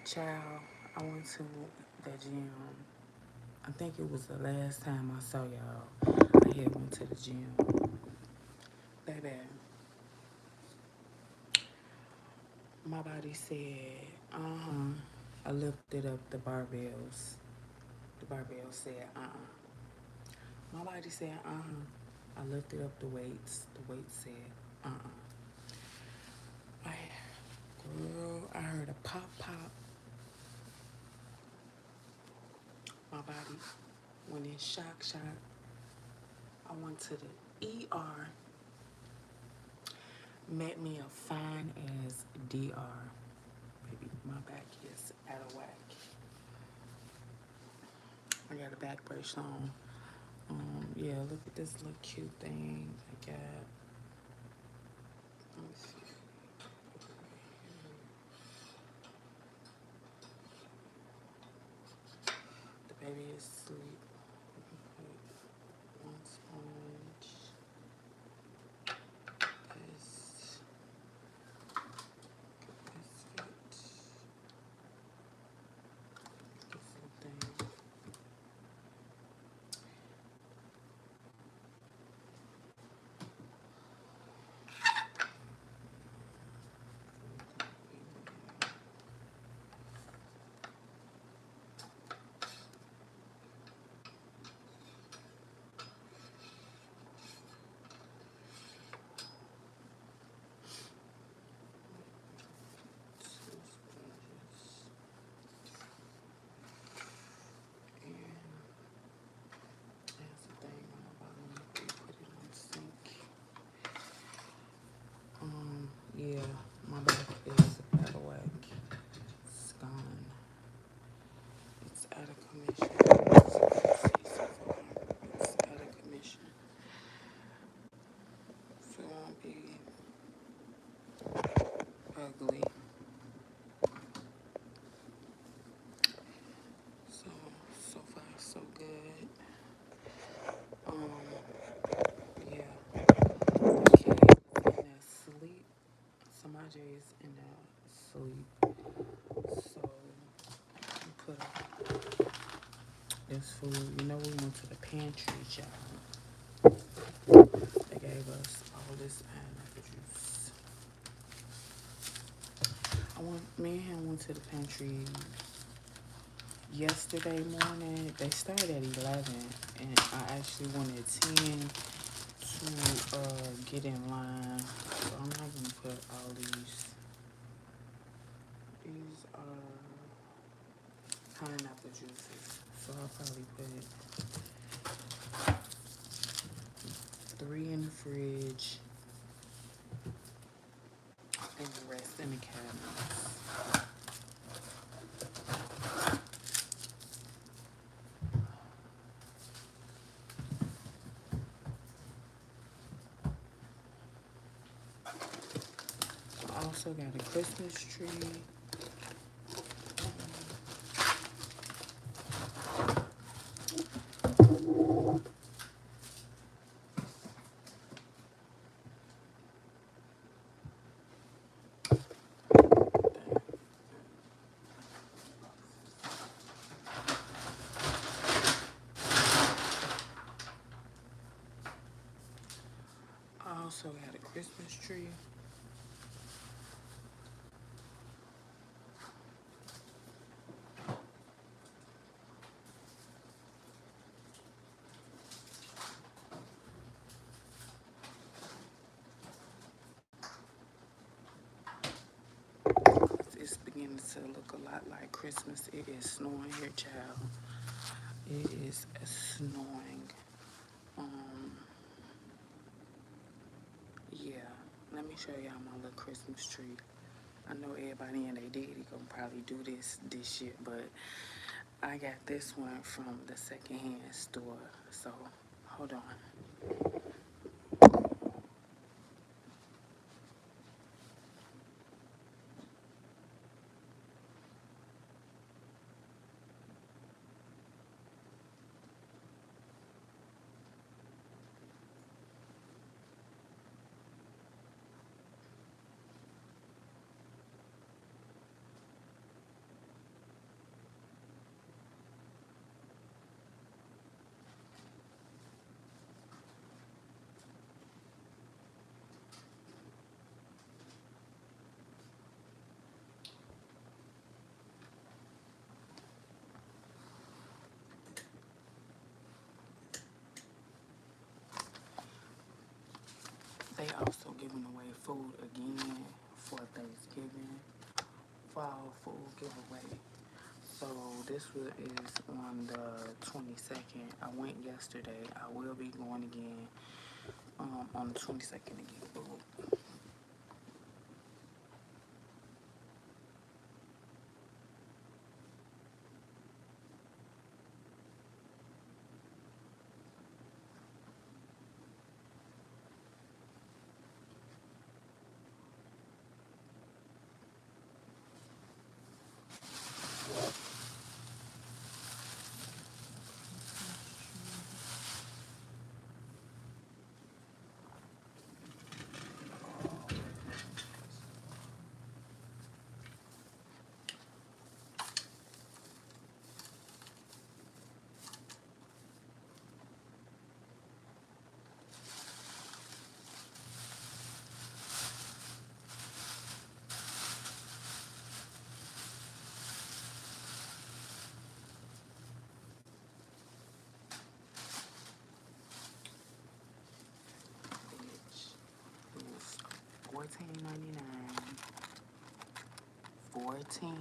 Child, I went to the gym. I think it was the last time I saw y'all. I had went to the gym. Baby, my body said, uh-huh. I lifted up the barbells. The barbell said, uh-uh. My body said, uh-huh. I lifted up the weights. The weight said, uh-uh. I, girl, I heard a pop pop. My body went in shock. I went to the ER. Met me a fine as DR. Baby, my back is out of whack. I got a back brace on. Yeah, look at this little cute thing I got. Let me see. The baby is asleep. One sponge. This biscuit. This little thing. Two sponges. And there's a thing on the bottom. You put it on the sink. Yeah, my back is out of whack. It's gone. It's out of commission. It's out of commission. So it won't be ugly. So far so good. Yeah. My kid is in that sleep. Samaj is in that sleep. So we put this food. You know we went to the pantry, y'all. They gave us all this pineapple juice. Me and him went to the pantry yesterday morning. They started at 11, and I actually went at 10 to get in line. So I'm not gonna put all these. These are pineapple juices. So I'll probably put 3 in the fridge and the rest in the cabinets. I also got a Christmas tree. I also got a Christmas tree. It's beginning to look a lot like Christmas. It is snowing here, child. It is snowing. Yeah. Let me show y'all my little Christmas tree. I know everybody in their daddy gonna probably do this year, but I got this one from the secondhand store. So hold on. they also giving away food again for Thanksgiving, fall food giveaway. So is on the 22nd. I went yesterday. I will be going again on the 22nd to get food. It was $14.99. $14.99.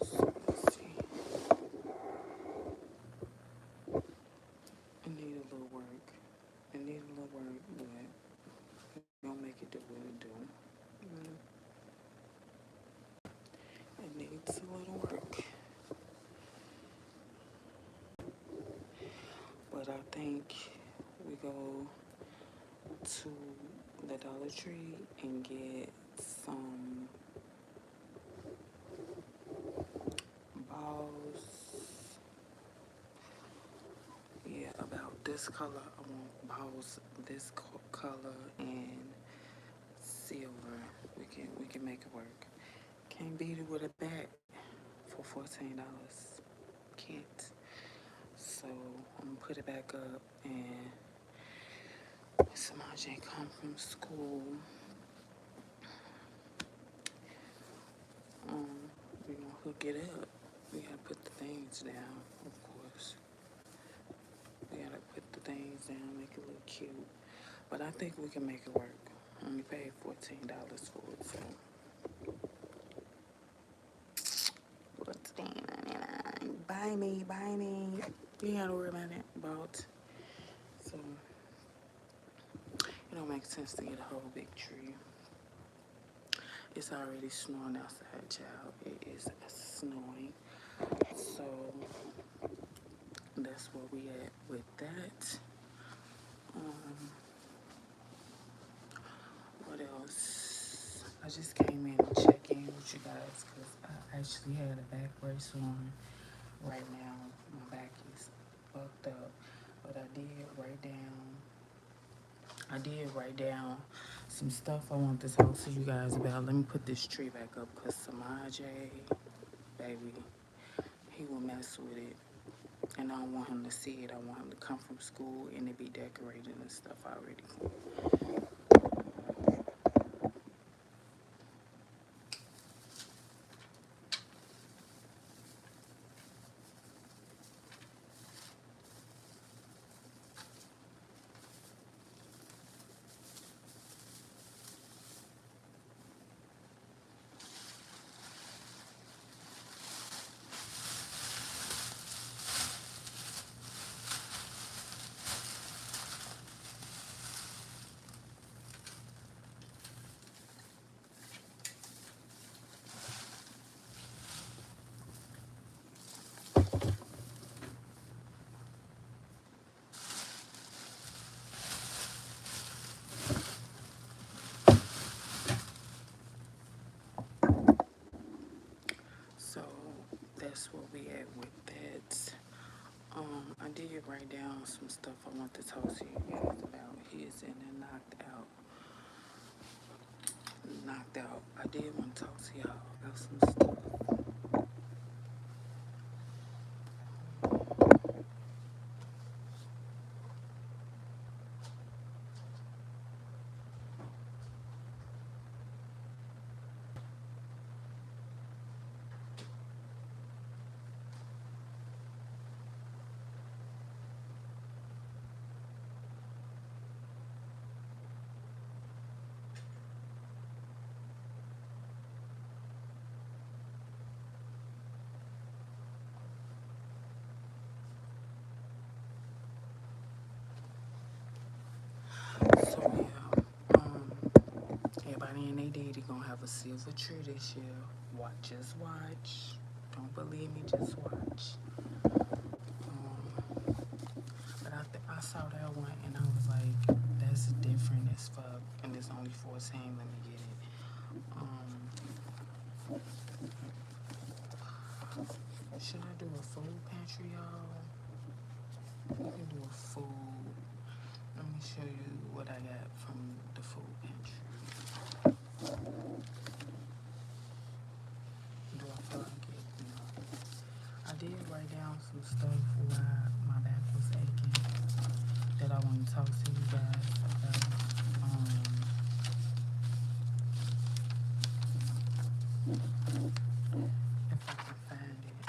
So let's see. It need a little work. It need a little work, but we're gonna make it do what it do. Mm, It needs a little work. But I think we go to the Dollar Tree and get some balls. Yeah, about this color. I want balls this color and silver. We can make it work. Can't beat it with a bat for $14. Can't. So I'm gonna put it back up and Samaj come from school. We're gonna hook it up. We gotta put the things down, of course. We gotta put the things down, make it look cute. But I think we can make it work. I only paid $14 for it, so $14.99. Buy me, buy me. You gotta worry about that. About so it don't make sense to get a whole big tree. It's already snowing outside, child. It is snowing. So that's where we at with that. What else? I just came in to check in with you guys because I actually had a back brace on. Right now, my back is fucked up, but I did write down some stuff I want to talk to you guys about. Let me put this tree back up because Samaj, baby, he will mess with it. And I don't want him to see it. I want him to come from school and it be decorated and stuff already. that's where we at with that. I did write down some stuff I want to talk to you guys about. His and then knocked out. I did want to talk to y'all about some stuff. So yeah, everybody in their daddy gonna have a silver tree this year. Watch, just watch. Don't believe me, just watch. Um, but I saw that one and I was like, that's different as fuck. And it's only 14. Let me get it. Should I do a food pantry, y'all? We can do a food. Let me show you what I got from the food pantry. Do I feel like it? No. I did write down some stuff while my back was aching that I want to talk to you guys about. If I can find it.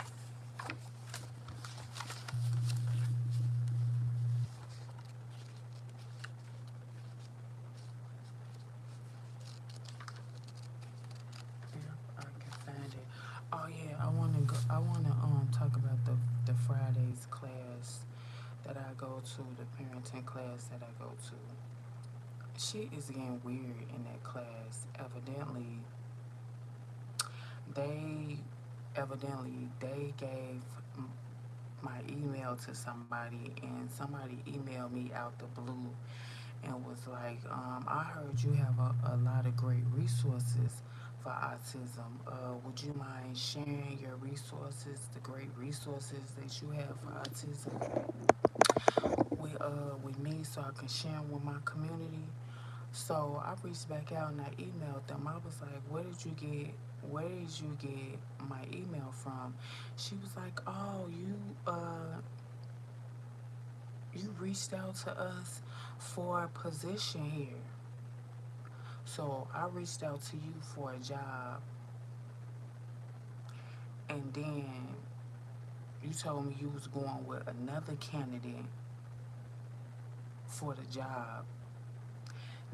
Yeah, I can find it. Oh yeah, I wanna go. I wanna talk about the Fridays class that I go to, the parenting class that I go to. Shit is getting weird in that class. They they gave my email to somebody, and somebody emailed me out the blue and was like, I heard you have a lot of great resources for autism. Would you mind sharing your resources, the great resources that you have for autism, with me so I can share them with my community? So I reached back out and I emailed them. I was like, where did you get my email from? She was like, oh, you reached out to us for a position here. So I reached out to you for a job, and then you told me you was going with another candidate for the job.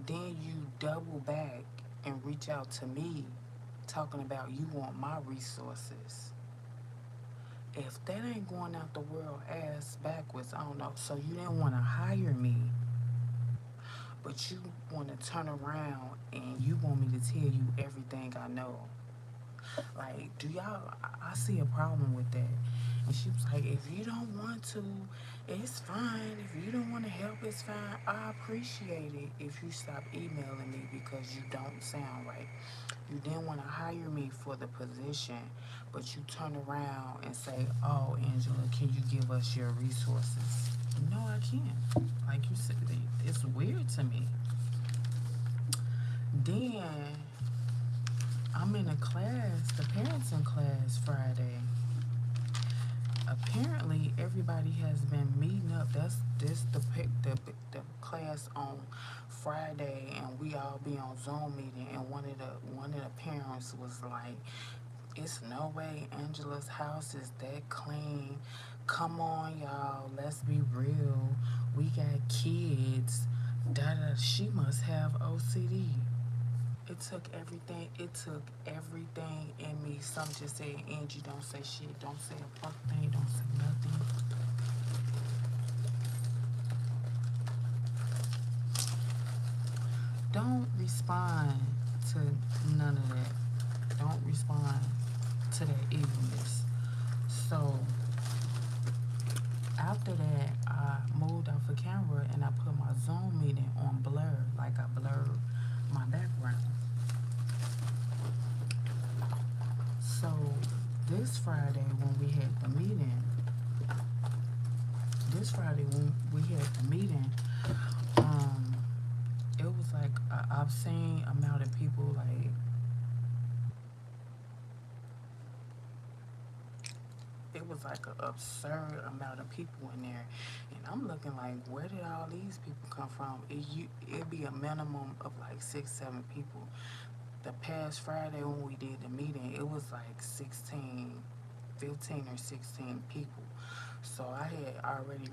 Then you double back and reach out to me talking about you want my resources. If that ain't going out the world ass backwards, I don't know. So you didn't want to hire me, but you want to turn around and you want me to tell you everything I know. Like, do y'all? I see a problem with that. And she was like, if you don't want to, it's fine. If you don't want to help, it's fine. I appreciate it if you stop emailing me because you don't sound right. You didn't want to hire me for the position, but you turn around and say, oh, Angela, can you give us your resources? No, I can't. Like you said, it's weird to me. Then I'm in a class, the parenting class Friday. Apparently, everybody has been meeting up. That's this the class on Friday, and we all be on Zoom meeting. And one of the parents was like, "It's no way Angela's house is that clean. Come on, y'all. Let's be real. We got kids. Da da. She must have OCD." It took everything. It took everything in me. Some just said, Angie, don't say shit. Don't say a fuck thing. Don't say nothing. Don't respond to none of that. Don't respond to that evilness. So after that, I moved off the camera and I put my Zoom meeting on blur. Like I blurred my background. So this Friday when we had the meeting, this Friday when we had the meeting, um, it was like an obscene amount of people. Like it was like an absurd amount of people in there, and I'm looking like, where did all these people come from? It'd be a minimum of like 6, 7 people. The past Friday when we did the meeting, it was like 16, 15 or 16 people. So I had already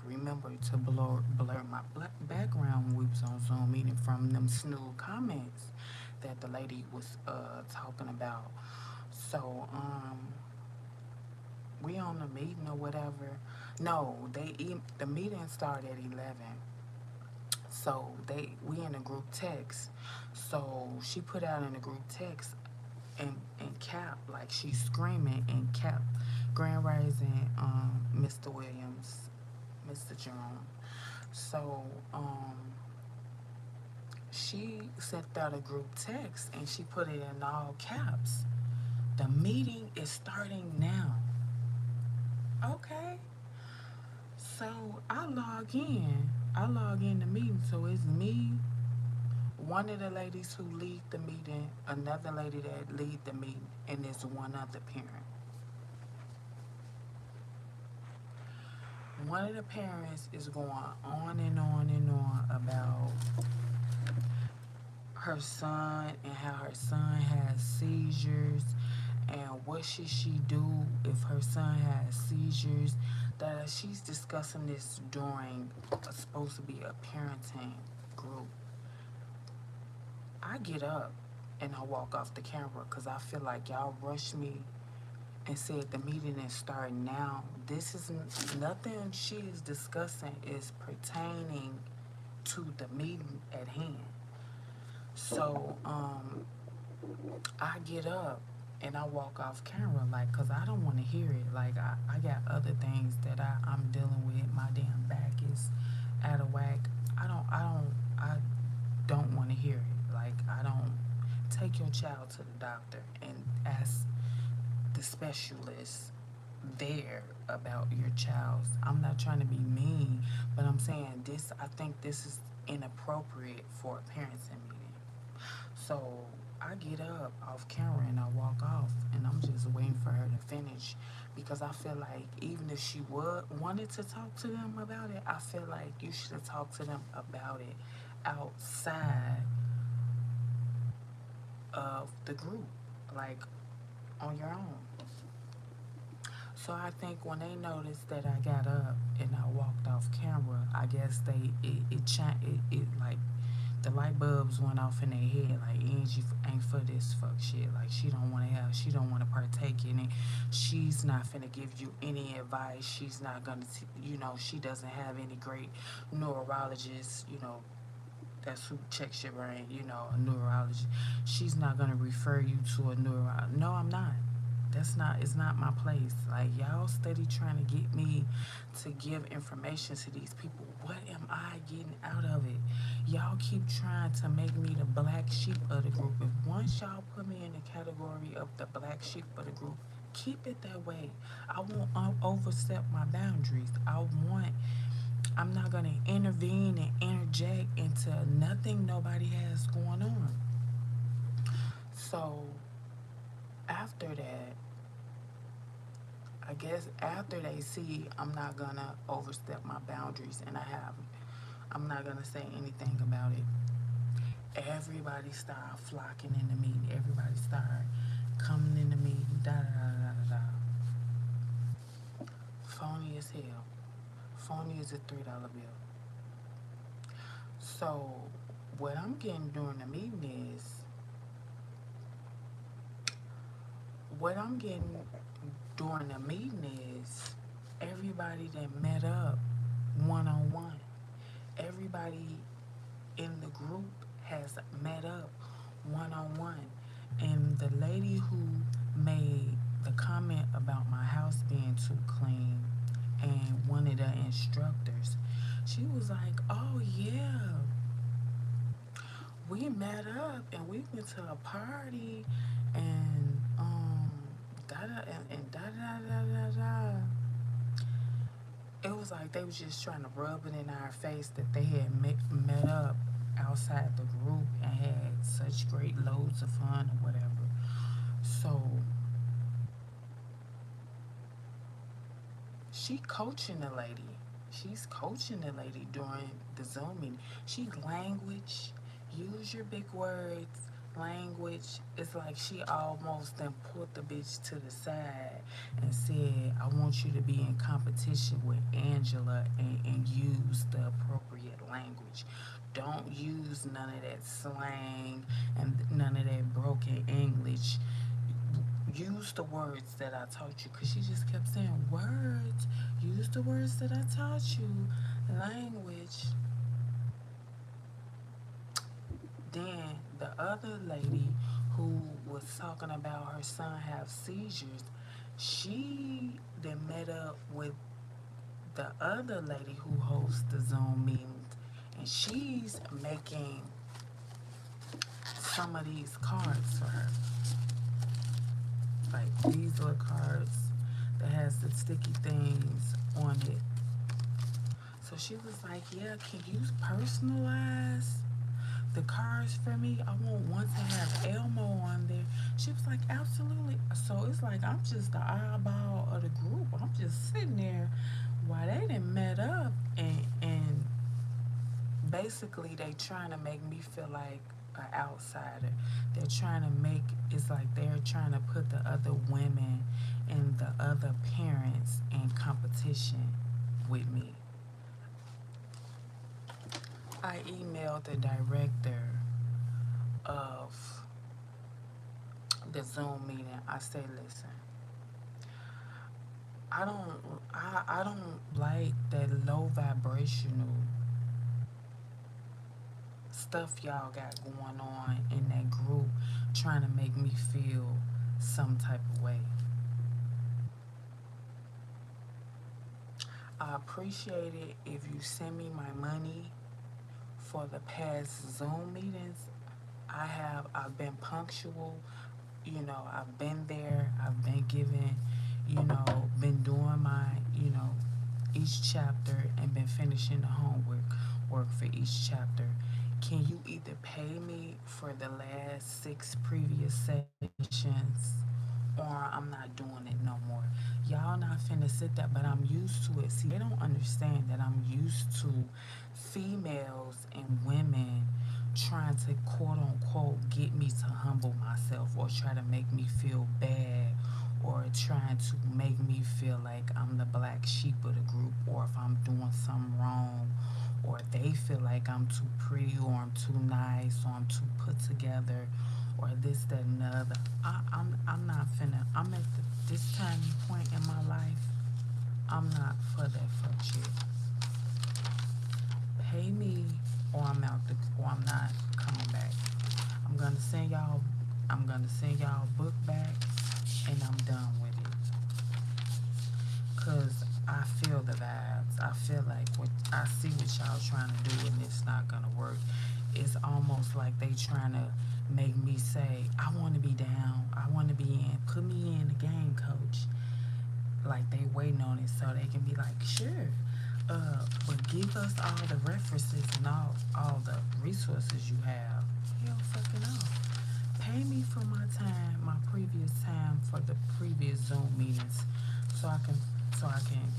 remembered to blur my background when we was on Zoom meeting from them snood comments that the lady was talking about. So we on the meeting or whatever. No, the meeting started at 11. So we in a group text. So she put out in a group text and cap like she's screaming and cap Grand Rising, Mr. Williams, Mr. Jerome. So she sent out a group text and she put it in all caps. The meeting is starting now. Okay. So I log in. I log in the meeting. So it's me, one of the ladies who lead the meeting, another lady that lead the meeting, and there's one other parent. One of the parents is going on and on and on about her son and how her son has seizures and what should she do if her son has seizures. That she's discussing this during supposed to be a parenting group. I get up and I walk off the camera because I feel like y'all rushed me and said the meeting is starting now. This is nothing she is discussing is pertaining to the meeting at hand. So I get up and I walk off camera like because I don't want to hear it. Like I got other things that I'm dealing with. My damn back is out of whack. I don't want to hear it. Like I don't take your child to the doctor and ask the specialist there about your child. I'm not trying to be mean, but I'm saying this. I think this is inappropriate for a parenting meeting. So I get up off camera and I walk off, and I'm just waiting for her to finish because I feel like even if she wanted to talk to them about it, I feel like you should have talked to them about it outside of the group, like on your own. So I think when they noticed that I got up and I walked off camera, I guess it like the light bulbs went off in their head. Like Angie ain't for this fuck shit. Like she don't want to partake in it. She's not finna give you any advice. She's not gonna, she doesn't have any great neurologist. That's who checks your brain. A neurologist. She's not gonna refer you to a neurologist. No, I'm not. It's not my place. Like y'all steady trying to get me to give information to these people. What am I getting out of it? Y'all keep trying to make me the black sheep of the group. If once y'all put me in the category of the black sheep of the group, keep it that way. I won't overstep my boundaries. I'm not gonna intervene and interject into nothing nobody has going on. So after that, I guess after they see I'm not gonna overstep my boundaries and I'm not gonna say anything about it. Everybody start flocking in the meeting. Everybody start coming in the meeting. Da da da da da. Phony as hell. Phony as a $3 bill. So what I'm getting during the meeting is what I'm getting during the meeting is everybody that met up one on one. Everybody in the group has met up one on one. And the lady who made the comment about my house being too clean and one of the instructors, she was like, oh yeah, we met up and we went to a party and da da and da da da da da. It was like they was just trying to rub it in our face that they had met up outside the group and had such great loads of fun or whatever. So she coaching the lady. She's coaching the lady during the Zoom meeting. She language, use your big words, language. It's like she almost then pulled the bitch to the side and said, I want you to be in competition with Angela and use the appropriate language. Don't use none of that slang and none of that broken English. Use the words that I taught you, because she just kept saying words. Use the words that I taught you. Language. Then the other lady who was talking about her son have seizures, she then met up with the other lady who hosts the Zoom meetings, and she's making some of these cards for her. Like these little cards that has the sticky things on it. So she was like, yeah, can you personalize the cards for me? I want one to have Elmo on there. She was like, absolutely. So it's like I'm just the eyeball of the group. I'm just sitting there while they done met up and basically they trying to make me feel like an outsider. They're trying to make, it's like they're trying to put the other women and the other parents in competition with me. I emailed the director of the Zoom meeting. I said, listen, I don't like that low vibrational stuff y'all got going on in that group, trying to make me feel some type of way. I appreciate it if you send me my money for the past Zoom meetings. I've been punctual. I've been there. I've been giving, been doing my, each chapter and been finishing the work for each chapter. Can you either pay me for the last 6 previous sessions, or I'm not doing it no more? Y'all not finna sit there, but I'm used to it. See, they don't understand that I'm used to females and women trying to quote unquote get me to humble myself or try to make me feel bad or trying to make me feel like I'm the black sheep of the group, or if I'm doing something wrong, or they feel like I'm too pretty or I'm too nice or I'm too put together or this, that, and the other. I'm not finna, I'm at this tiny point in my life, I'm not for that fuck shit. Pay me or I'm not coming back. I'm gonna send y'all book back and I'm done with it. Cause I feel the vibes. I feel like I see what y'all trying to do and it's not gonna work. It's almost like they trying to make me say, I wanna be down, I wanna be in, put me in the game, coach. Like they waiting on it so they can be like, sure. But give us all the references and all the resources you have. Hell fucking no. Pay me for my time, my previous time for the previous Zoom meetings, so I can.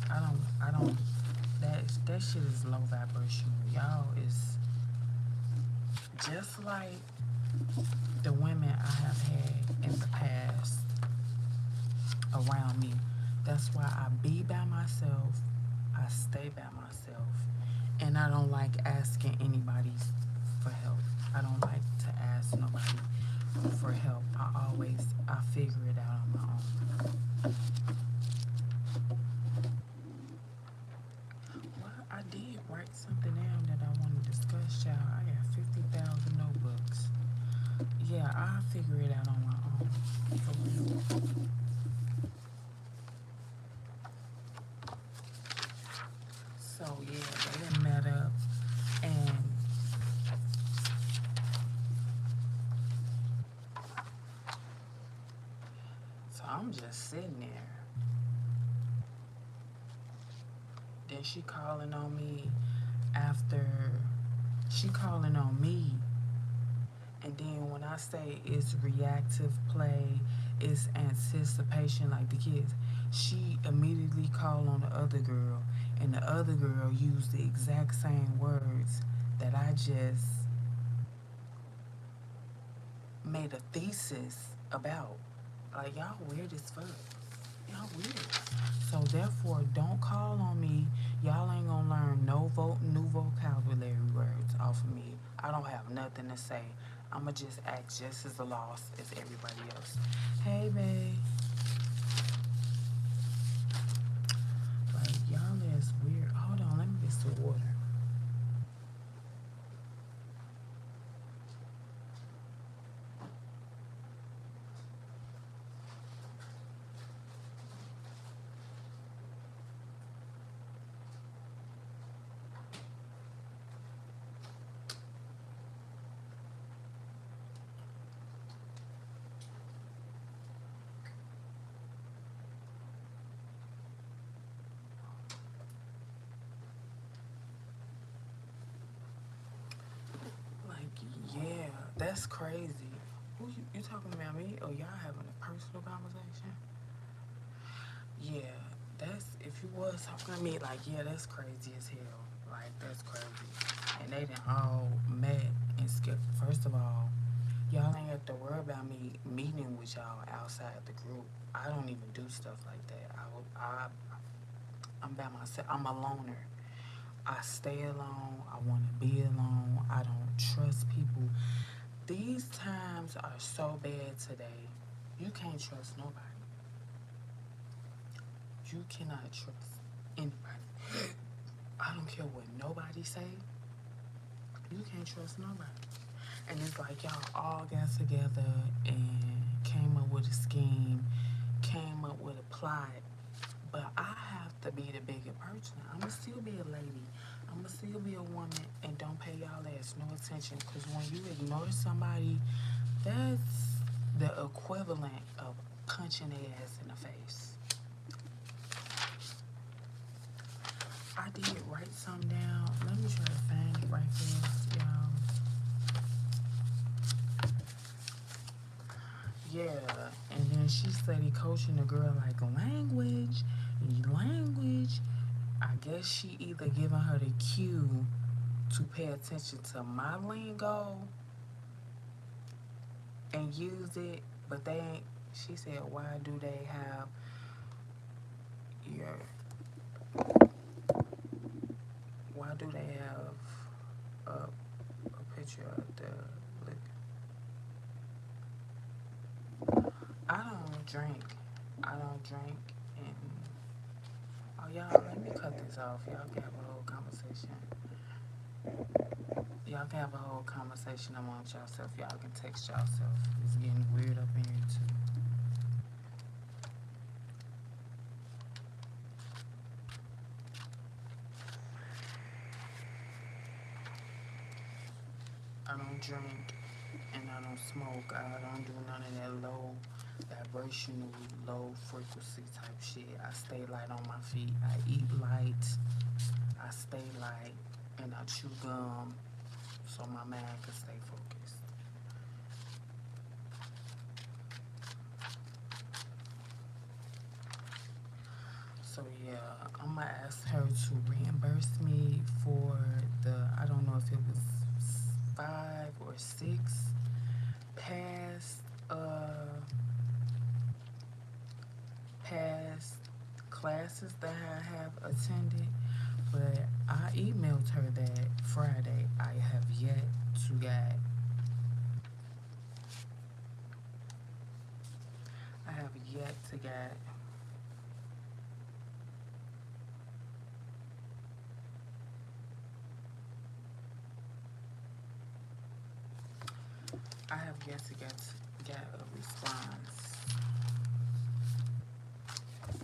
I don't. That shit is low vibrational. Y'all is just like the women I have had in the past around me. That's why I be by myself. I stay by myself, and I don't like asking anybody for help. I don't like to ask nobody for help. I figure it out on my own. Well, I did write something down that I want to discuss, y'all. I got 50,000 notebooks. Yeah, I'll figure it out on my own. For real. So yeah, they met up and so I'm just sitting there. Then she calling on me after she calling on me. And then when I say it's reactive play, it's anticipation like the kids, she immediately called on the other girl, and the other girl used the exact same words that I just made a thesis about. Like, y'all weird as fuck. Y'all weird. So therefore, don't call on me. Y'all ain't gonna learn new vocabulary words off of me. I don't have nothing to say. I'ma just act just as lost as everybody else. Hey, babe. Like, y'all is weird. Hold on, let me get some water. Like, yeah, that's crazy. You talking about me or y'all having a personal conversation? Yeah, that's if you was talking to me, like, yeah, that's crazy as hell. Like, that's crazy. And they done all met and skipped. First of all, y'all ain't have to worry about me meeting with y'all outside the group. I don't even do stuff like that. I'm by myself. I'm a loner. I stay alone. I want to be alone. I don't trust people. These times are so bad today. You can't trust nobody. You cannot trust anybody. I don't care what nobody say. You can't trust nobody. And it's like y'all all got together and came up with a scheme, came up with a plot. But I have to be the bigger person. I'ma still be a lady. I'ma still be a woman and don't pay y'all ass no attention. Cause when you ignore somebody, that's the equivalent of punching their ass in the face. I did write something down. Let me try to find it right fast, y'all. Yeah, and then she studied coaching the girl like language. I guess she either giving her the cue to pay attention to my lingo and use it, but they ain't. She said, "Why do they have your? Why do they have a picture of the liquor?" I don't drink. I don't drink, and oh y'all, let me cut this off. Y'all can have a whole conversation. Y'all can have a whole conversation amongst yourself. Y'all can text yourself. It's getting weird up in here too. I don't drink and I don't smoke. I don't do none of that low vibrational, low frequency type shit. I stay light on my feet. I eat light. I stay light and I chew gum so my mind can stay focused. So yeah, I'm gonna ask her to reimburse me for the, I don't know if it was 5 or 6 past past classes that I have attended, but I emailed her that Friday. I have yet to get I have yet to get I have yet to get a response.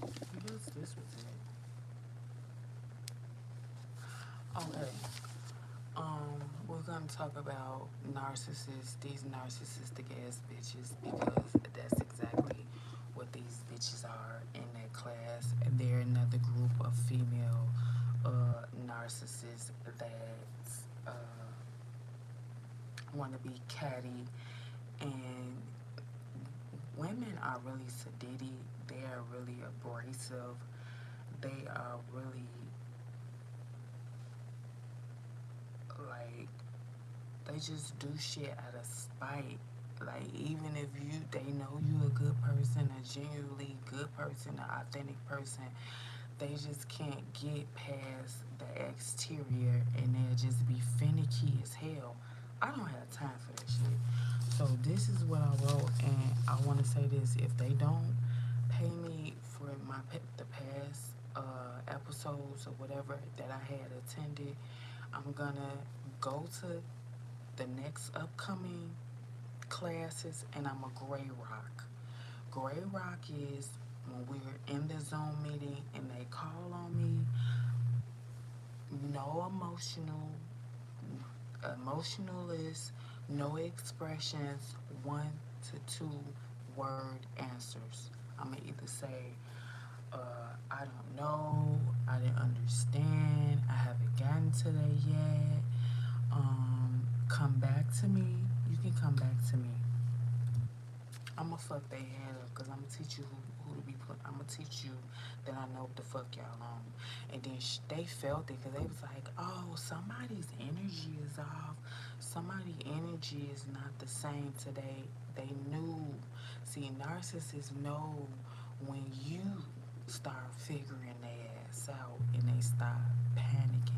I guess this was it. Okay. We're gonna talk about narcissists, these narcissistic ass bitches, because that's exactly what these want to be catty, and women are really sedity. They are really abrasive. They are really like they just do shit out of spite. Like even if they know you a good person, a genuinely good person, an authentic person, they just can't get past the exterior and they'll just be finicky as hell. I don't have time for that shit. So this is what I wrote, and I want to say this: if they don't pay me for the past episodes or whatever that I had attended, I'm gonna go to the next upcoming classes, and I'm a gray rock. Gray rock is when we're in the Zoom meeting and they call on me. No emotionalist, no expressions, 1 to 2 word answers. I'm gonna either say, I don't know, I didn't understand, I haven't gotten to that yet. Come back to me. You can come back to me. I'ma fuck they head up because I'ma teach you who to be put. I'ma teach you that I know what the fuck y'all on. And then they felt it because they was like, oh, somebody's energy is off. Somebody's energy is not the same today. They knew. See, narcissists know when you start figuring their ass out and they stop panicking.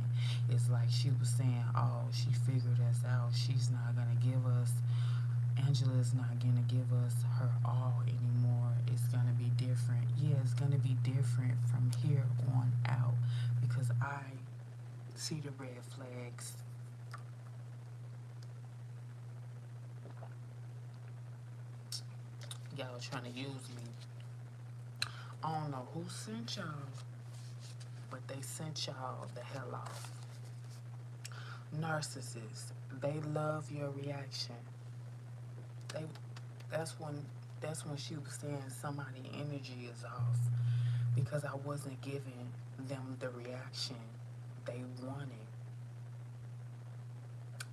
It's like she was saying, oh, she figured us out. She's not gonna give us Angela's not gonna give us her all anymore. It's gonna be different. Yeah, it's gonna be different from here on out because I see the red flags. Y'all trying to use me. I don't know who sent y'all, but they sent y'all the hell off. Narcissists, they love your reaction. They that's when she was saying somebody energy is off because I wasn't giving them the reaction they wanted.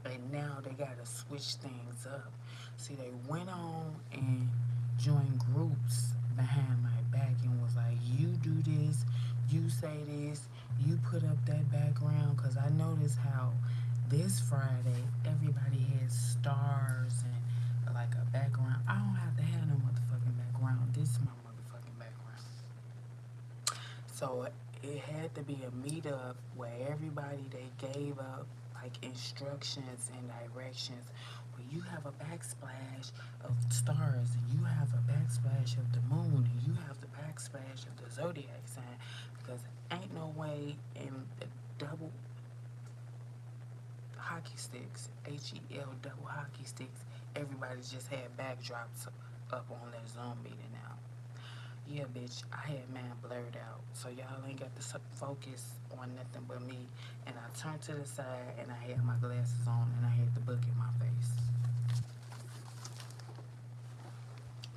And now they gotta switch things up. See, they went on and joined groups behind my back and was like, you do this, you say this, you put up that background. Because I noticed how this Friday everybody had stars and like a background. I don't have to have no motherfucking background. This is my motherfucking background. So it had to be a meetup where everybody they gave up like instructions and directions. Where you have a backsplash of stars and you have a backsplash of the moon and you have the backsplash of the zodiac sign, because ain't no way in the double hockey sticks, HEL double hockey sticks, everybody just had backdrops up on their Zoom meeting now. Yeah, bitch, I had mine blurred out, so y'all ain't got to focus on nothing but me. And I turned to the side and I had my glasses on and I had the book in my face.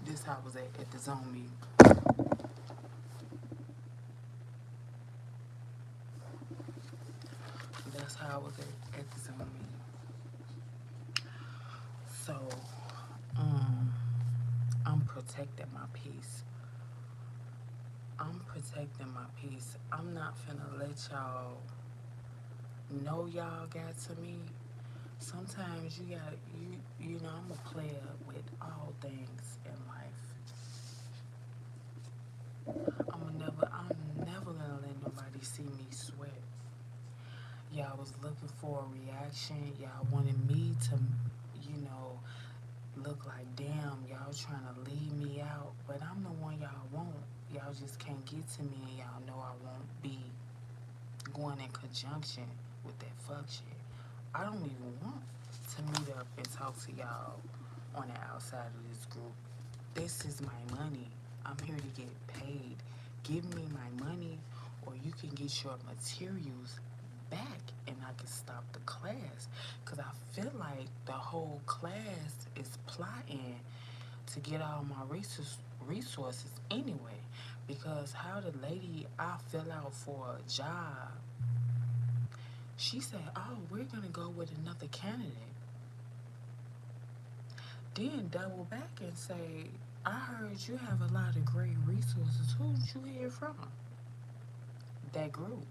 This how I was at the Zoom meeting. That's how I was at the Zoom meeting. So, I'm protecting my peace. I'm protecting my peace. I'm not finna let y'all know y'all got to me. Sometimes you got you know, I'm a player with all things in life. I'm never gonna let nobody see me sweat. Y'all was looking for a reaction. Y'all wanted me to, you know, look like damn, y'all trying to leave me out. But I'm the one y'all want. Y'all just can't get to me and y'all know I won't be going in conjunction with that fuck shit. I don't even want to meet up and talk to y'all on the outside of this group. This is my money. I'm here to get paid. Give me my money or you can get your materials back and I can stop the class. Because I feel like the whole class is plotting to get all my resources anyway. Because how the lady I fill out for a job, she said, oh, we're going to go with another candidate. then double back and say, I heard you have a lot of great resources. Who did you hear from? That group.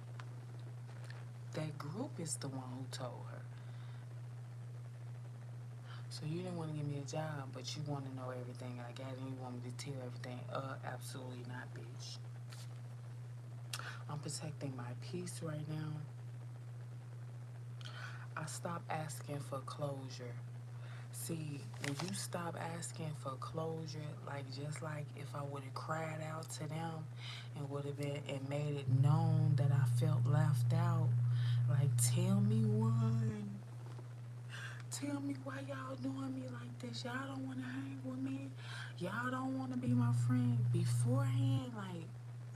That group is the one who told her. So you didn't want to give me a job, but you want to know everything I got and you want me to tell everything. Absolutely not, bitch. I'm protecting my peace right now. I stopped asking for closure. See, when you stop asking for closure, like just like if I would have cried out to them and would have been and made it known that I felt left out, like tell me one. Tell me why y'all doing me like this. Y'all don't want to hang with me. Y'all don't want to be my friend. Beforehand, like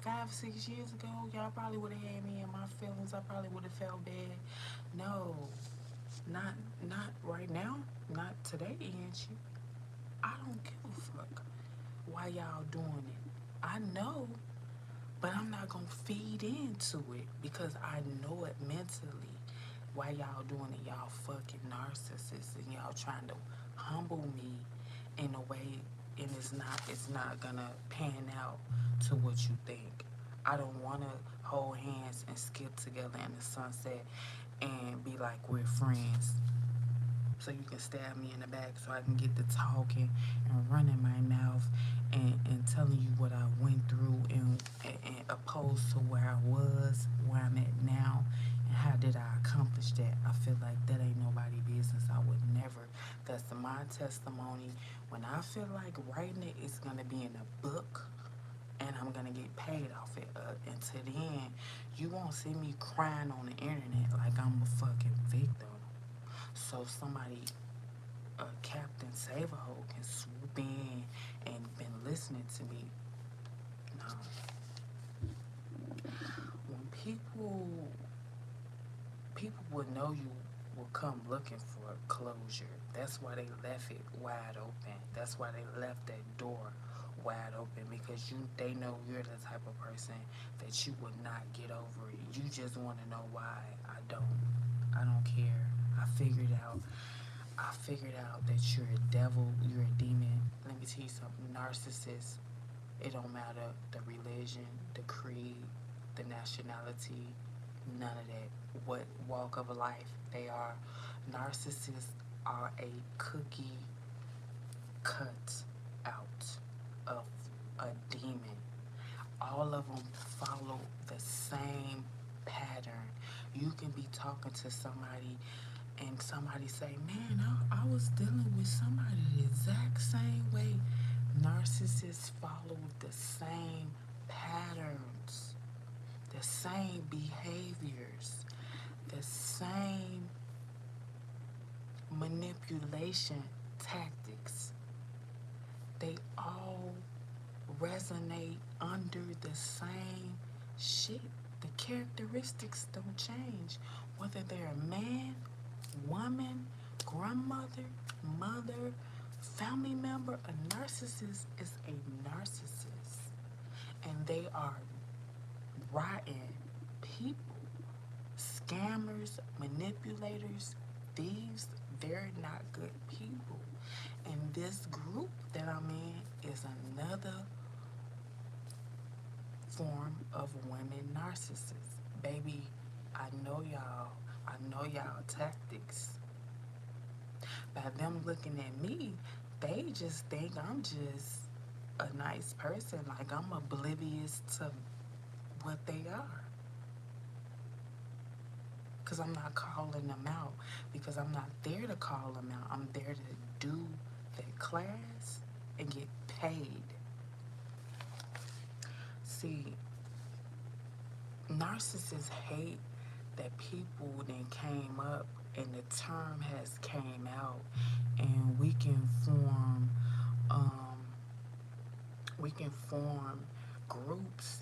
5, 6 years ago, y'all probably would have had me in my feelings. I probably would have felt bad. No, not not right now. Not today, Angie. I don't give a fuck why y'all doing it. I know, but I'm not gonna feed into it because I know it mentally. Why y'all doing it? Y'all fucking narcissists and y'all trying to humble me in a way, and it's not gonna pan out to what you think. I don't wanna hold hands and skip together in the sunset and be like we're friends. So you can stab me in the back so I can get to talking and running my mouth and telling you what I went through and opposed to where I was, where I'm at now, and how did I accomplish that. I feel like that ain't nobody business. I would never. That's my testimony. When I feel like writing it, it's going to be in a book and I'm going to get paid off it. Until then, you won't see me crying on the internet like I'm a fucking victim. So somebody, Captain Saverho, can swoop in and been listening to me. No. When people will know you will come looking for closure. That's why they left it wide open. That's why they left that door wide open because they know you're the type of person that you would not get over it. You just want to know why. I don't care. I figured out that you're a devil, you're a demon. Let me tell you something. Narcissists, it don't matter the religion, the creed, the nationality, none of that. What walk of life they are. Narcissists are a cookie cut out of a demon. All of them follow the same pattern. You can be talking to somebody and somebody say, man, I was dealing with somebody the exact same way. Narcissists follow the same patterns, the same behaviors, the same manipulation tactics. They all resonate under the same shit. The characteristics don't change. Whether they're a man, woman, grandmother, mother, family member, a narcissist is a narcissist. And they are rotten people, scammers, manipulators, thieves. They're not good people. And this group that I'm in is another form of women narcissists. Baby, I know y'all. I know y'all tactics. By them looking at me, they just think I'm just a nice person. Like I'm oblivious to what they are. Because I'm not calling them out. Because I'm not there to call them out. I'm there to do their class and get paid. See, narcissists hate that people then came up and the term has came out and um, we can form groups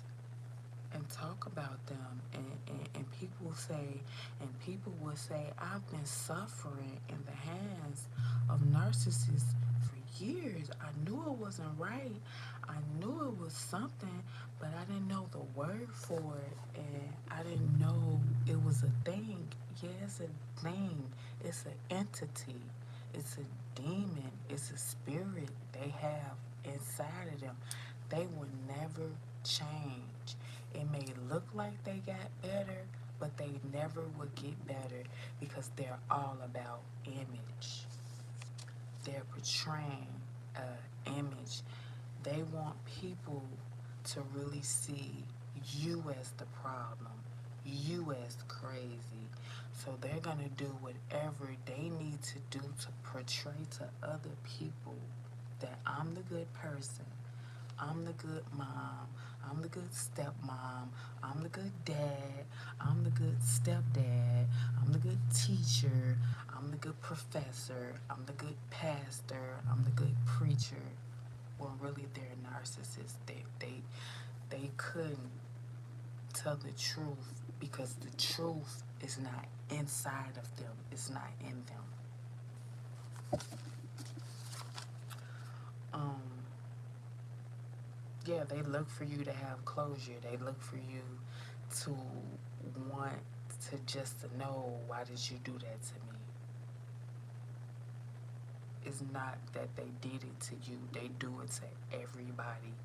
and talk about them and people will say I've been suffering in the hands of narcissists for years. I knew it wasn't right. I knew it was something, but I didn't know the word for it and I didn't know it was a thing. Yeah, it's a thing. It's an entity. It's a demon. It's a spirit they have inside of them. They will never change. It may look like they got better, but they never will get better because they're all about image. They're portraying an image. They want people to really see you as the problem, you as crazy. So they're going to do whatever they need to do to portray to other people that I'm the good person, I'm the good mom, I'm the good stepmom, I'm the good dad, I'm the good stepdad, I'm the good teacher, I'm the good professor, I'm the good pastor, I'm the good preacher. When really they're narcissists. They couldn't tell the truth because the truth is not inside of them. It's not in them. Um, yeah, they look for you to have closure. They look for you to want to just to know, why did you do that to me? It's not that they did it to you. They do it to everybody.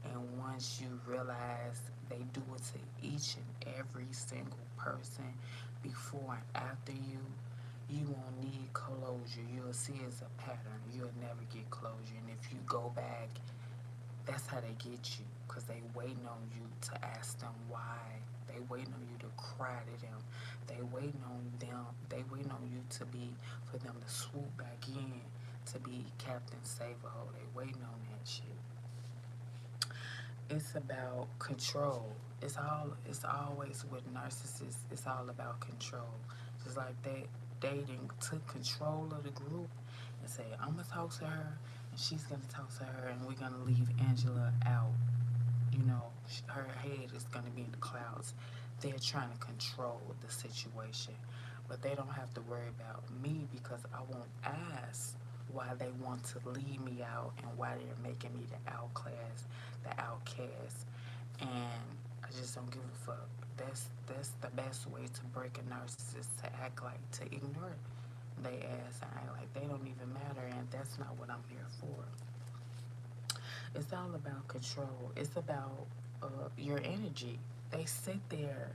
And once you realize they do it to each and every single person before and after you won't need closure. You'll see it's a pattern. You'll never get closure. And if you go back, that's how they get you. Because they waiting on you to ask them why. They waiting on you to cry to them. They waiting on them. They waiting on you to be, for them to swoop back in to be Captain Save-A-Ho. They waiting on that shit. It's about control. It's always with narcissists, it's all about control. Just like they didn't took control of the group and say, I'm gonna talk to her and she's gonna talk to her and we're gonna leave Angela out. You know, her head is gonna be in the clouds. They're trying to control the situation. But they don't have to worry about me because I won't ask why they want to leave me out and why they're making me the outcast. And I just don't give a fuck. That's the best way to break a narcissist, to act like, to ignore they ass and act like they don't even matter, and that's not what I'm here for. It's all about control. It's about your energy. They sit there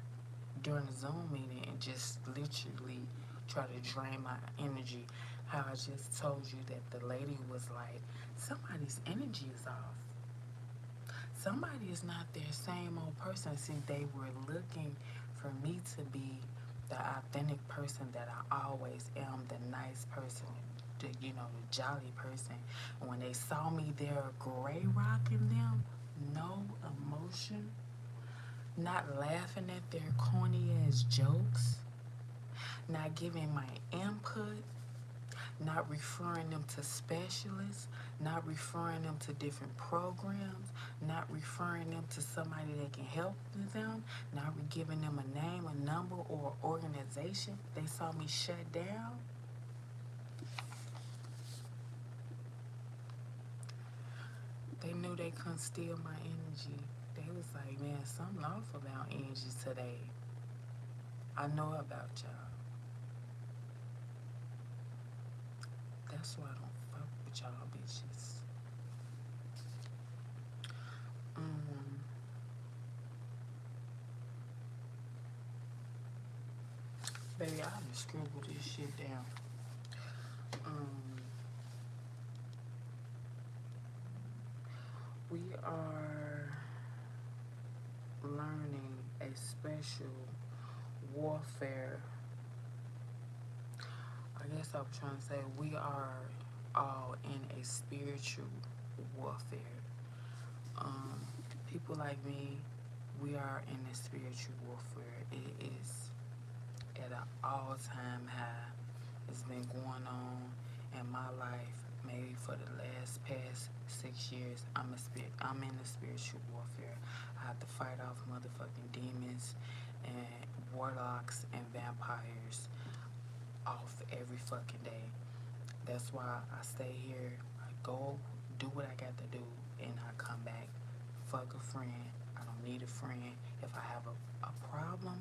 during a Zoom meeting and just literally try to drain my energy. How I just told you that the lady was like, somebody's energy is off. Somebody is not their same old person. See, they were looking for me to be the authentic person that I always am, the nice person, the jolly person. And when they saw me there, gray rocking them, no emotion, not laughing at their corny ass jokes, not giving my input, not referring them to specialists, not referring them to different programs, not referring them to somebody that can help them, not giving them a name, a number, or organization. They saw me shut down. They knew they couldn't steal my energy. They was like, man, something off about energy today. I know about y'all. That's why I don't fuck with y'all bitches. Baby, I just scribble this shit down. We are learning a special warfare. I guess I was trying to say we are all in a spiritual warfare. People like me, we are in a spiritual warfare. It is at an all-time high. It's been going on in my life maybe for the past 6 years. I'm in a spiritual warfare. I have to fight off motherfucking demons and warlocks and vampires off every fucking day. That's why I stay here. I go do what I got to do, and I come back. Fuck a friend. I don't need a friend. If I have a problem,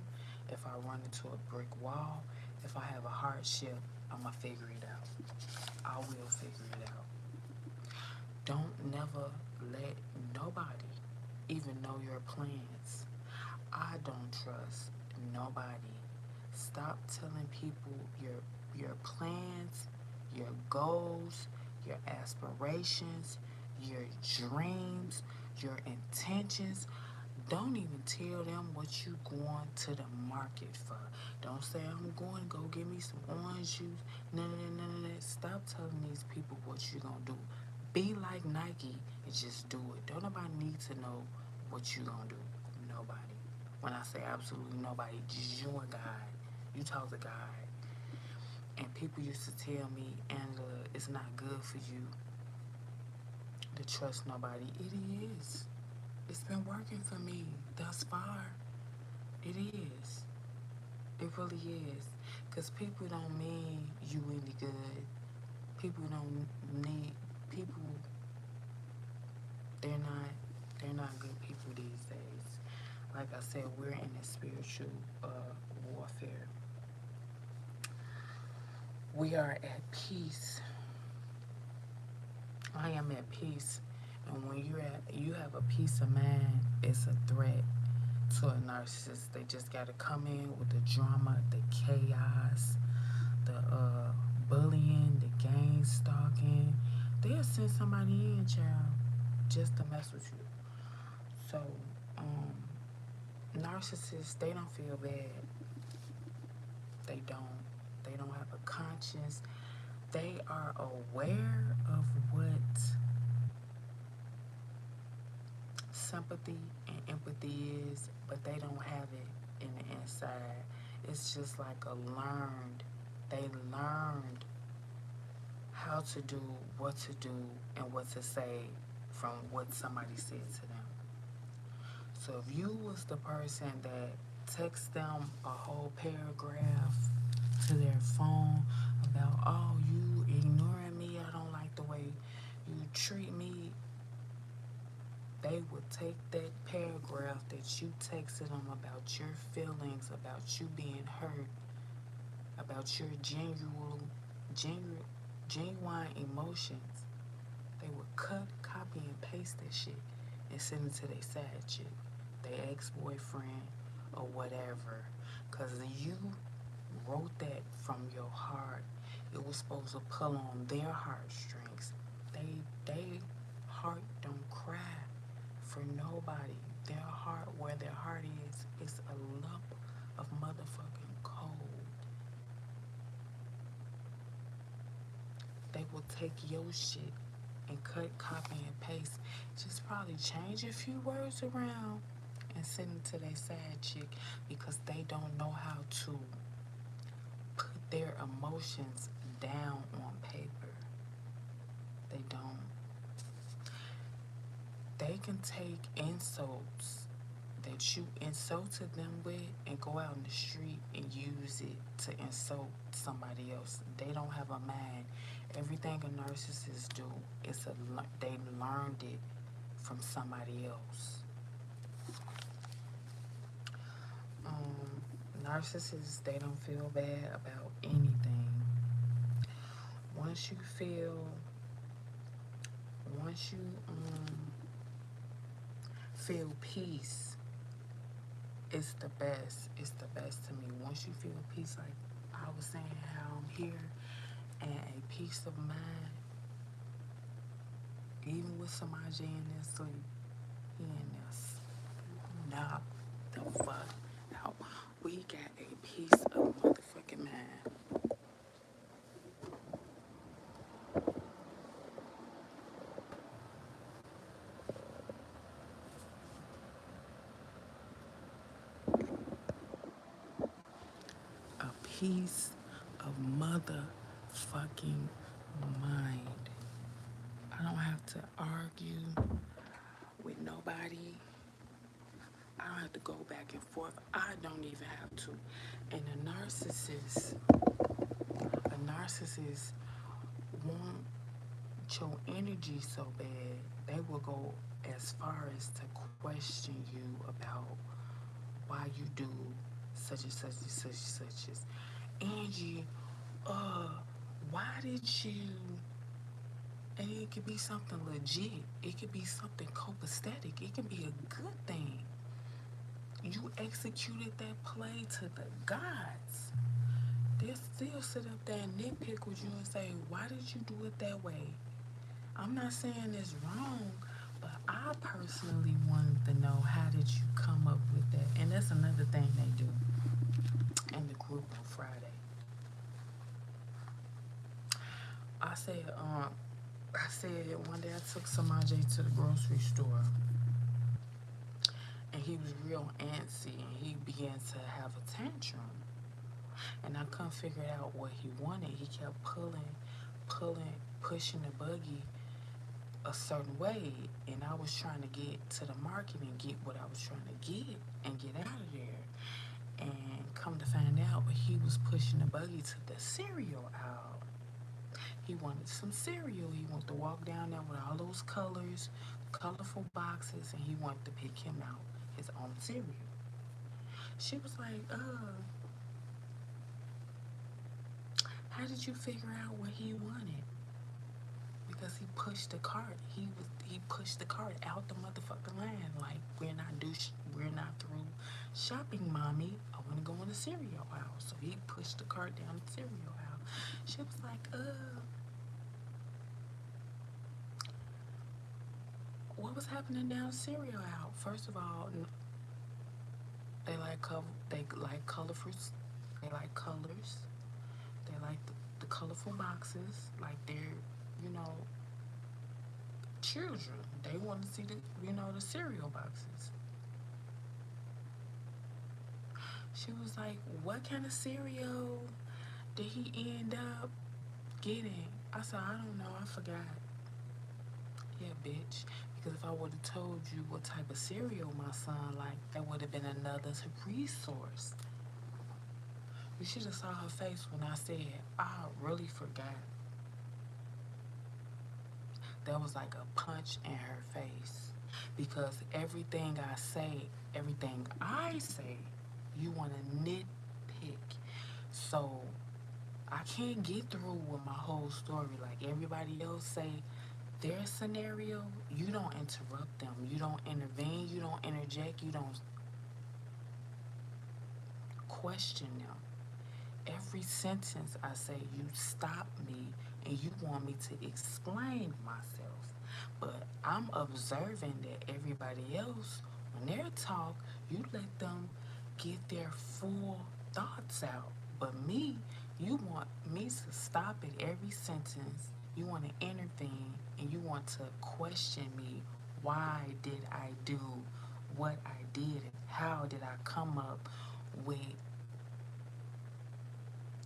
if I run into a brick wall, if I have a hardship, I'ma figure it out. I will figure it out. Don't never let nobody even know your plans. I don't trust nobody. Stop telling people your plans, your goals, your aspirations, your dreams, your intentions. Don't even tell them what you going to the market for. Don't say I'm going to go get me some orange juice. None of that. Stop telling these people what you gonna do. Be like Nike and just do it. Don't nobody need to know what you gonna do. Nobody. When I say absolutely nobody, just you and God. You talk to God. And people used to tell me, Angela, it's not good for you to trust nobody. It is. It's been working for me thus far. It is. It really is. Because people don't mean you any good. People don't need people. They're not good people these days. Like I said, we're in a spiritual warfare. We are at peace. I am at peace. And when you have a peace of mind, it's a threat to a narcissist. They just gotta come in with the drama, the chaos, the bullying, the gang stalking. They'll send somebody in, child, just to mess with you. So, um, narcissists, they don't feel bad. They don't. They don't have a conscience. They are aware of what sympathy and empathy is, but they don't have it in the inside. It's just like they learned how to do, what to do, and what to say from what somebody said to them. So if you was the person that text them a whole paragraph to their phone about, oh, you ignoring me, I don't like the way you treat me, they would take that paragraph that you texted them about your feelings, about you being hurt, about your genuine, genuine emotions. They would cut, copy, and paste that shit and send it to their side chick, their ex-boyfriend, or whatever. Cause you wrote that from your heart. It was supposed to pull on their heartstrings. They heart don't cry for nobody. Their heart, where their heart is a lump of motherfucking cold. They will take your shit and cut, copy, and paste. Just probably change a few words around and send it to their side chick because they don't know how to put their emotions down on paper. They don't. They can take insults that you insulted them with and go out in the street and use it to insult somebody else. They don't have a mind. Everything a narcissist do is they learned it from somebody else. Narcissists, they don't feel bad about anything. Once you feel, once you feel peace, it's the best. It's the best to me. Once you feel peace, like I was saying, how I'm here, and a peace of mind, even with somebody in their sleep, he in there knock the fuck out. We got a piece of motherfucking mind. A piece of motherfucking mind. I don't have to argue with nobody. I don't have to go back and forth. I don't even have to. And a narcissist want your energy so bad, they will go as far as to question you about why you do such and such and such and such as Angie. uh, why did you, and it could be something legit. It could be something copacetic. It could be a good thing. You executed that play to the gods. They'll still sit up there and nitpick with you and say, why did you do it that way? I'm not saying it's wrong, but I personally wanted to know, how did you come up with that? And that's another thing they do in the group on Friday. I said one day I took Samaje to the grocery store, and he was real antsy, and he began to have a tantrum. And I couldn't figure out what he wanted. He kept pushing the buggy a certain way, and I was trying to get to the market and get what I was trying to get and get out of there. And come to find out, he was pushing the buggy to the cereal aisle. He wanted some cereal. He wanted to walk down there with all those colors, colorful boxes, and he wanted to pick him out his own cereal. She was like, how did you figure out what he wanted? Because he pushed the cart. He pushed the cart out the motherfucking line. Like, we're not through shopping, mommy. I want to go in the cereal aisle. So he pushed the cart down the cereal aisle. She was like, what was happening down the cereal aisle? First of all, they like colorful. They like colors. They like the colorful boxes. Like, they're, you know, children. They want to see the cereal boxes. She was like, what kind of cereal did he end up getting? I said, I don't know. I forgot. Yeah, bitch. Because if I would have told you what type of cereal my son liked, that would have been another resource. You should have saw her face when I said, I really forgot. That was like a punch in her face. Because everything I say, you want to nitpick. So I can't get through with my whole story. Like everybody else say their scenario, you don't interrupt them. You don't intervene. You don't interject. You don't question them. Every sentence I say, you stop me and you want me to explain myself. But I'm observing that everybody else, when they talk, you let them get their full thoughts out. But me, you want me to stop at every sentence. You want to intervene and you want to question me. Why did I do what I did? How did I come up with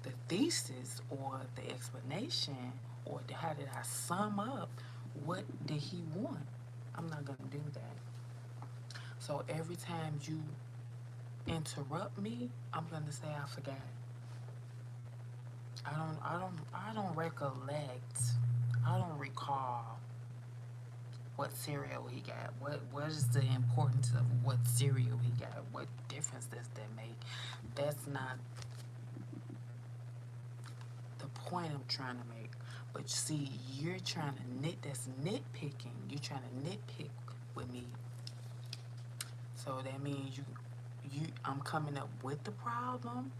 the thesis or the explanation, or how did I sum up what did he want? I'm not gonna do that. So every time you interrupt me, I'm gonna say I forgot. I don't recollect. I don't recall what cereal he got. What is the importance of what cereal he got? What difference does that make? That's not the point I'm trying to make. But see, you're trying to that's nitpicking. You're trying to nitpick with me. So that means I'm coming up with the problem.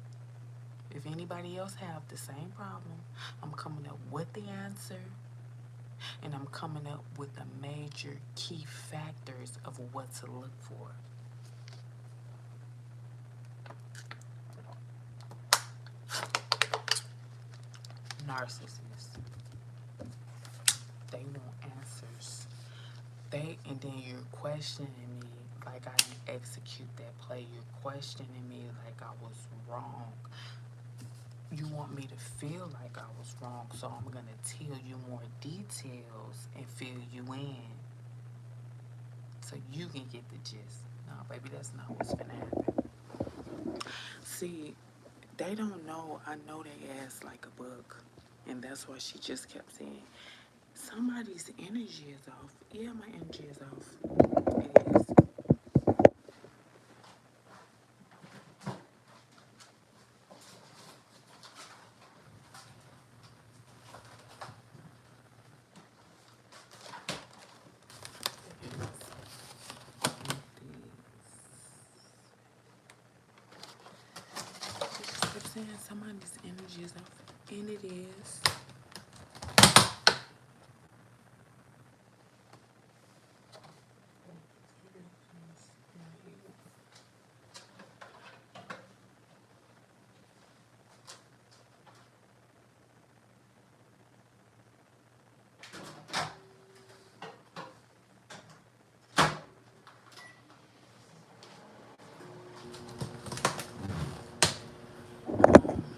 If anybody else have the same problem, I'm coming up with the answer, and I'm coming up with the major key factors of what to look for. Narcissists. They want answers. And then you're questioning me like I didn't execute that play. You're questioning me like I was wrong. You want me to feel like I was wrong, so I'm going to tell you more details and fill you in so you can get the gist. No, baby, that's not what's going to happen. See, they don't know I know they ass like a bug, and that's why she just kept saying, somebody's energy is off. Yeah, my energy is off. It is. saying somebody's energy is off, and it is.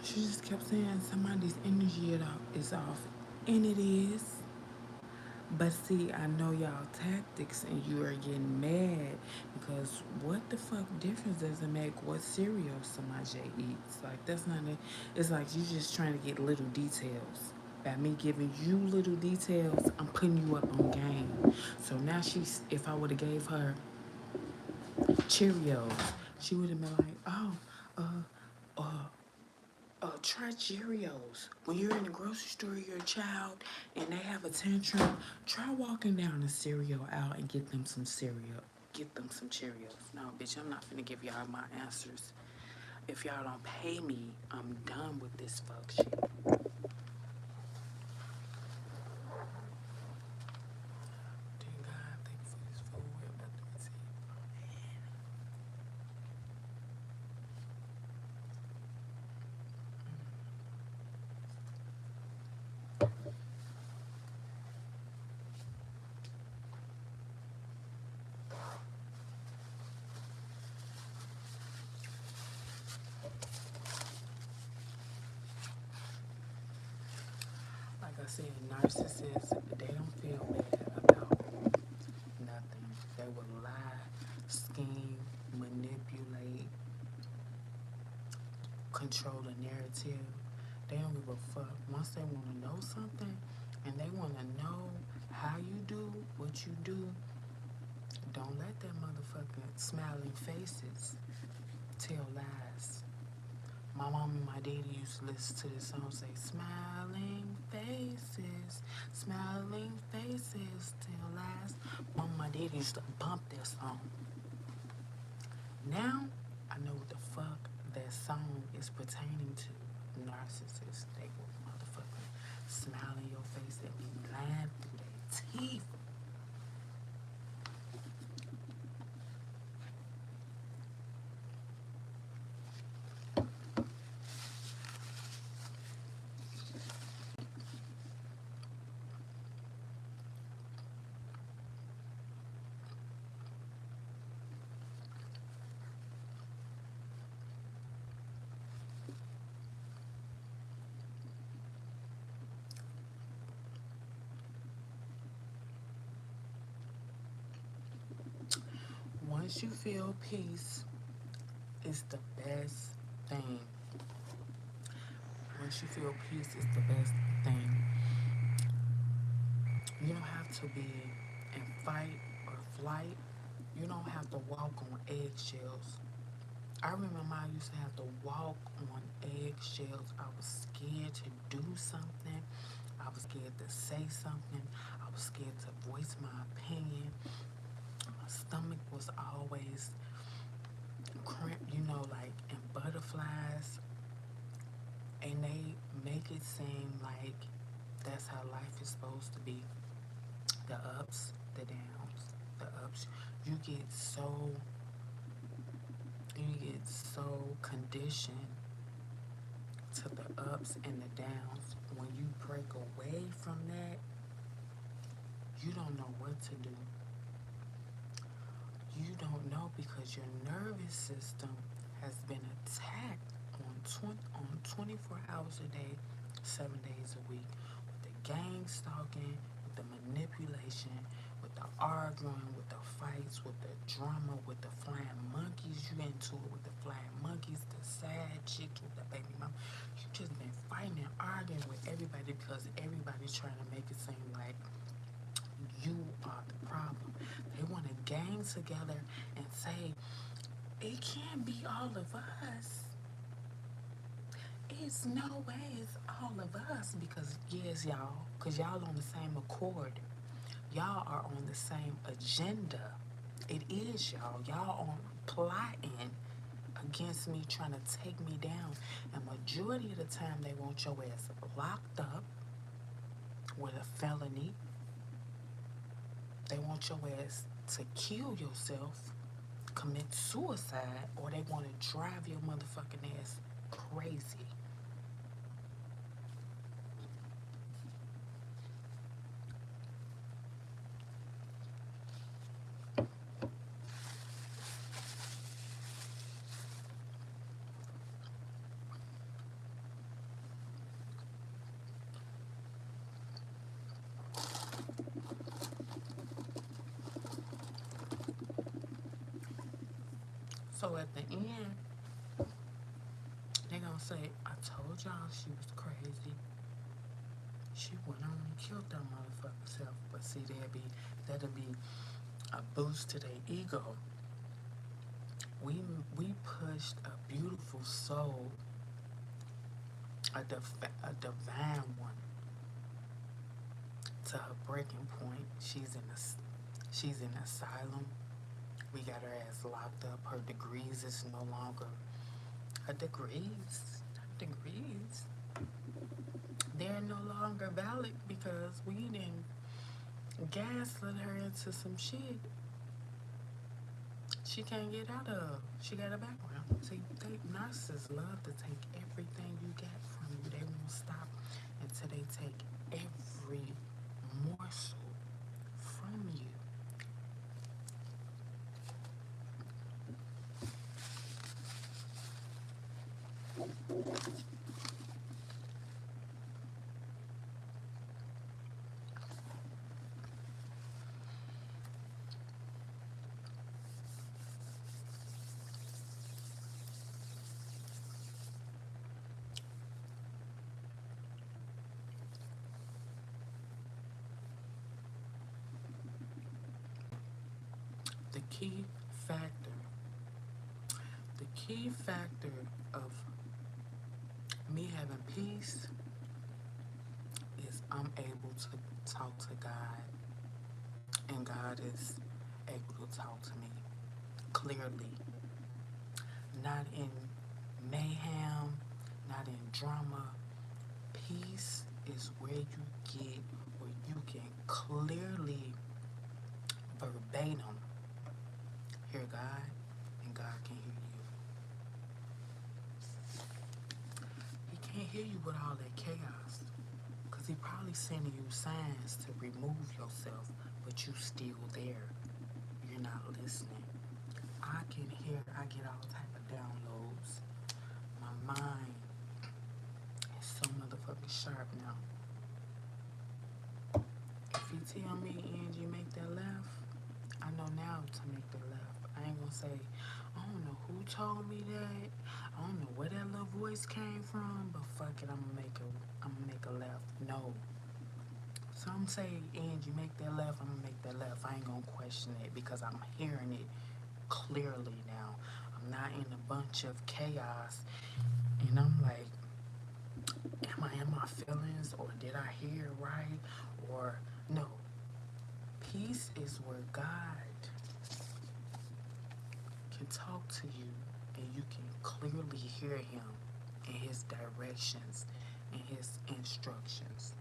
She just kept saying somebody's energy is off, and it is. But see, I know y'all tactics, and you are getting mad because what the fuck difference does it make what cereal somebody eats? Like that's not it. It's like you just trying to get little details. By me giving you little details, I'm putting you up on game. So now if I would have gave her Cheerios, she would have been like, oh, uh, try Cheerios. When you're in the grocery store, you're a child, and they have a tantrum. Try walking down the cereal aisle and get them some cereal. Get them some Cheerios. No, bitch, I'm not finna give y'all my answers. If y'all don't pay me, I'm done with this fuck shit. Dear God, thank you for this food. We're about to see. Like I said, narcissists, they don't feel bad about nothing. They will lie, scheme, manipulate, control the narrative. They don't give a fuck. Once they want to know something and they want to know how you do what you do, don't let that motherfucking smiling faces tell lies. My mom and my daddy used to listen to this song say, smiling faces tell lies. Mom and my daddy used to bump that song. Now, I know what the fuck that song is pertaining to. Narcissists, they will motherfucking smile in your face and be lying through their teeth. Once you feel peace, it's the best thing. Once you feel peace, it's the best thing. You don't have to be in fight or flight. You don't have to walk on eggshells. I remember I used to have to walk on eggshells. I was scared to do something. I was scared to say something. I was scared to voice my opinion. My stomach was always cramped, like in butterflies. And they make it seem like that's how life is supposed to be. The ups, the downs, the ups. You get so you get so conditioned to the ups and the downs. When you break away from that, you don't know what to do. You don't know because your nervous system has been attacked on 24 hours a day, 7 days a week, with the gang stalking, with the manipulation, with the arguing, with the fights, with the drama, with the flying monkeys. You get into it with the flying monkeys, the sad chicks with the baby mom. You just been fighting and arguing with everybody because everybody's trying to make it seem like you are the problem. They want to gang together and say, it can't be all of us. It's no way it's all of us because, yes, y'all, because y'all on the same accord. Y'all are on the same agenda. It is y'all. Y'all on plotting against me, trying to take me down. And majority of the time, they want your ass locked up with a felony. They want your ass to kill yourself, commit suicide, or they want to drive your motherfucking ass crazy. So at the end, they gonna say, I told y'all she was crazy. She went on and killed that motherfucker self. But see, that'll be a boost to their ego. We pushed a beautiful soul, a divine one, to her breaking point. She's in asylum. We got her ass locked up. Her degrees is no longer her degrees. Her degrees. They're no longer valid because we didn't gaslit her into some shit she can't get out of. She got a background. See, narcissists love to take everything you get from you. They won't stop until they take every morsel from you. The key factor, the key factor of me having peace is I'm able to talk to God, and God is able to talk to me clearly, not in mayhem, not in drama. Peace is where you get where you can clearly, verbatim, hear God, and God can hear you. He can't hear you with all that chaos, because he probably sending you signs to remove yourself, but you still there. You're not listening. I get all type of downloads. My mind is so motherfucking sharp now. If you tell me, Angie, make that left, I know now to make the left. I ain't gonna say, I don't know who told me that. I don't know where that little voice came from, but fuck it, I'm gonna make a left. No. Some say, Angie, make that left, I'm gonna make that left. I ain't gonna question it because I'm hearing it clearly now. I'm not in a bunch of chaos, and I'm like, am I in my feelings, or did I hear it right, or no? Peace is where God can talk to you, and you can clearly hear him and his directions and his instructions.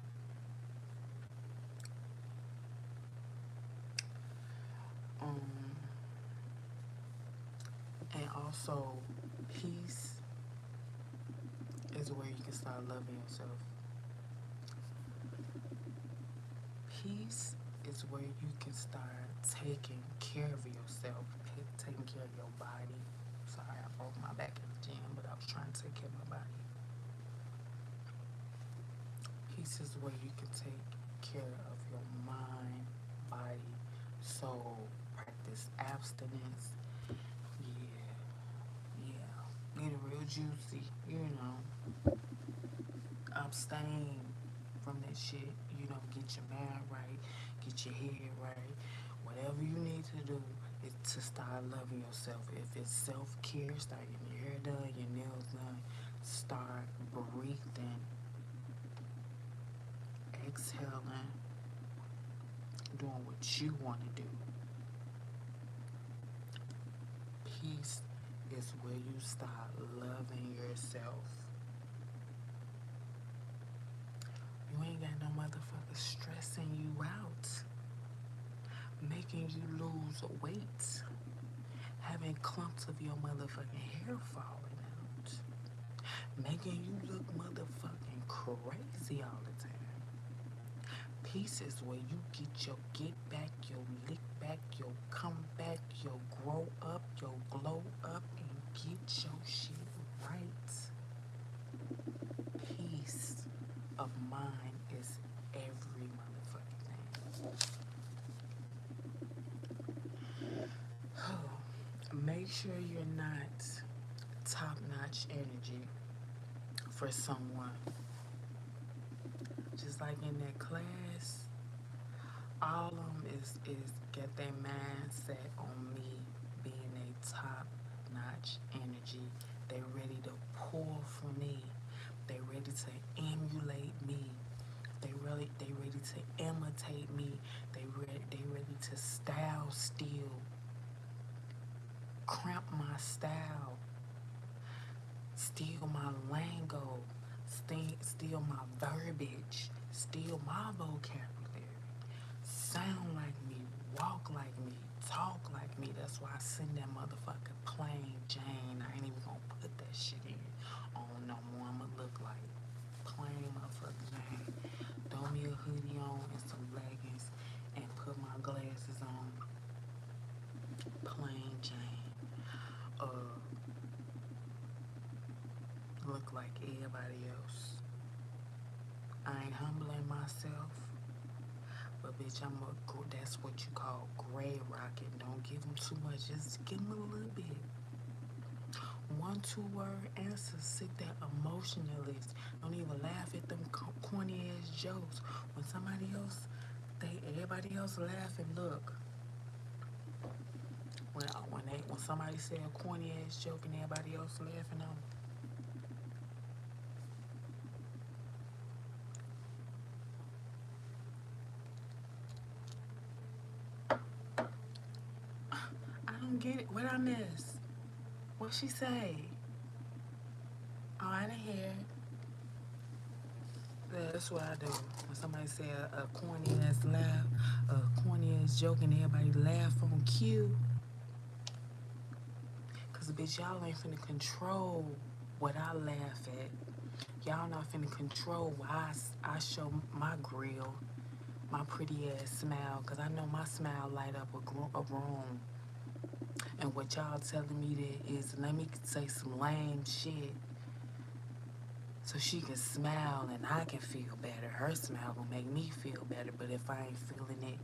And also, peace is where you can start loving yourself. Peace is where you can start taking care of yourself, taking care of your body. Sorry, I broke my back at the gym, but I was trying to take care of my body. Peace is where you can take care of your mind, body, soul, practice abstinence. Get it real juicy, abstain from that shit, get your mind right, get your head right. Whatever you need to do is to start loving yourself. If it's self-care, start getting your hair done, your nails done, start breathing, exhaling, doing what you want to do. Peace is where you start loving yourself. You ain't got no motherfucker stressing you out, making you lose weight, having clumps of your motherfucking hair falling out, making you look motherfucking crazy all the time. Pieces where you get your get back, your lick back, your come back, your grow up, your glow up, and get your shit right. Peace of mind is every motherfucking thing. Make sure you're not top notch energy for someone. Just like in that class, all of them is get their mindset on me being a top notch energy. They ready to pull from me. They ready to emulate me. They ready to imitate me. They ready to style steal, cramp my style, steal my lingo, steal my verbiage, steal my vocabulary, sound like me, walk like me, talk like me. That's why I send that motherfucking plain Jane. I ain't even gonna put that shit in on no more. I'ma look like plain motherfucking Jane. Throw me a hoodie on and some leggings and put my glasses on. Plain Jane. Look like everybody else. I ain't humbling myself, but bitch, that's what you call gray rocking. Don't give them too much, just give them a little bit. 1-2 word answers, sit there emotionalist. Don't even laugh at them corny ass jokes. When somebody else, everybody else laughing, look. When somebody say a corny ass joke and everybody else laughing on it, I don't get it. What I miss? What she say? Oh, I didn't hear it. Yeah, that's what I do. When somebody say a corny ass laugh, a corny ass joke, and everybody laugh on cue. Cause bitch, y'all ain't finna control what I laugh at. Y'all not finna control why I show my grill, my pretty ass smile. Cause I know my smile light up a room. And what y'all telling me that is, let me say some lame shit so she can smile and I can feel better. Her smile gonna make me feel better, but if I ain't feeling it,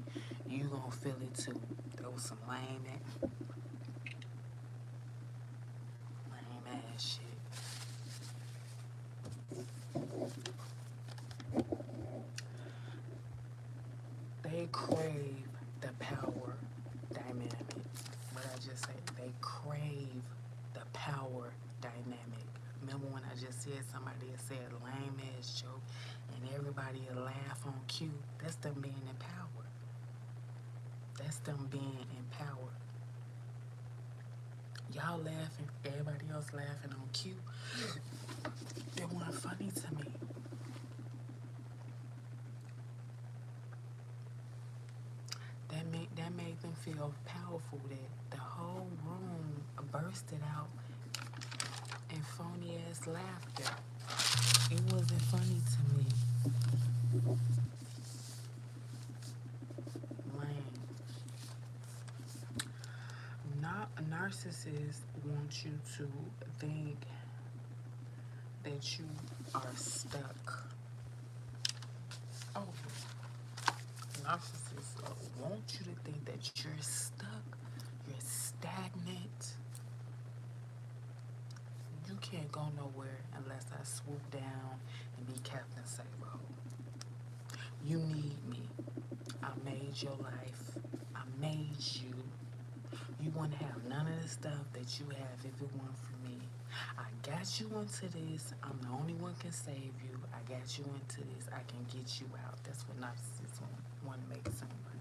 you gonna feel it too. That was some lame ass shit. They crave the power dynamic. What I just said, they crave the power dynamic. Remember when I just said somebody had said a lame ass joke and everybody would laugh on cue? That's them being in power. That's them being in power. Y'all laughing, everybody else laughing on cue. It wasn't funny to me. That made them feel powerful. That the whole room bursted out in phony ass laughter. It wasn't funny to me. Lame. Not narcissists want you to think that you are stuck. Oh, narcissists want you to think that you're stuck, you're stagnant. You can't go nowhere unless I swoop down and be Captain Sabo. You need me. I made your life. I made you. You wouldn't have none of the stuff that you have if it weren't for me. I got you into this. I'm the only one can save you. I got you into this. I can get you out. That's what narcissists want to make it seem like.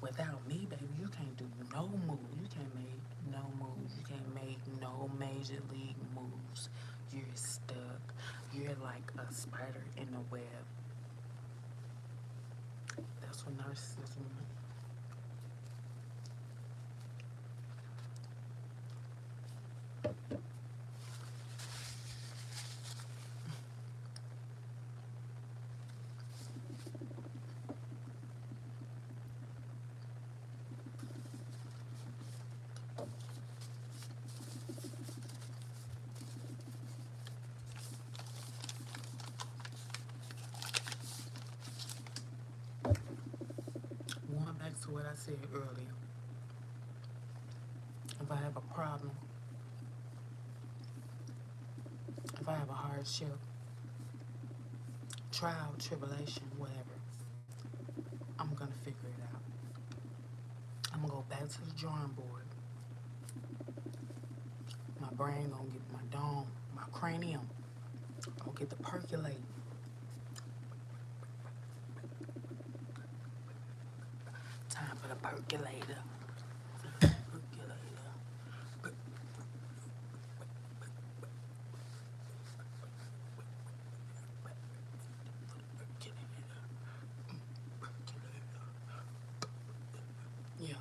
Without me, baby, you can't do no move. You can't make no move. You can't make no major league moves. You're stuck. You're like a spider in a web. That's what narcissism is. Going back to what I said earlier, if I have a problem, if I have a hardship, trial, tribulation, whatever, I'm gonna figure it out. I'm gonna go back to the drawing board. My brain gonna get my dome, my cranium, gonna get to percolate. Time for the percolator. Percolator. Yeah,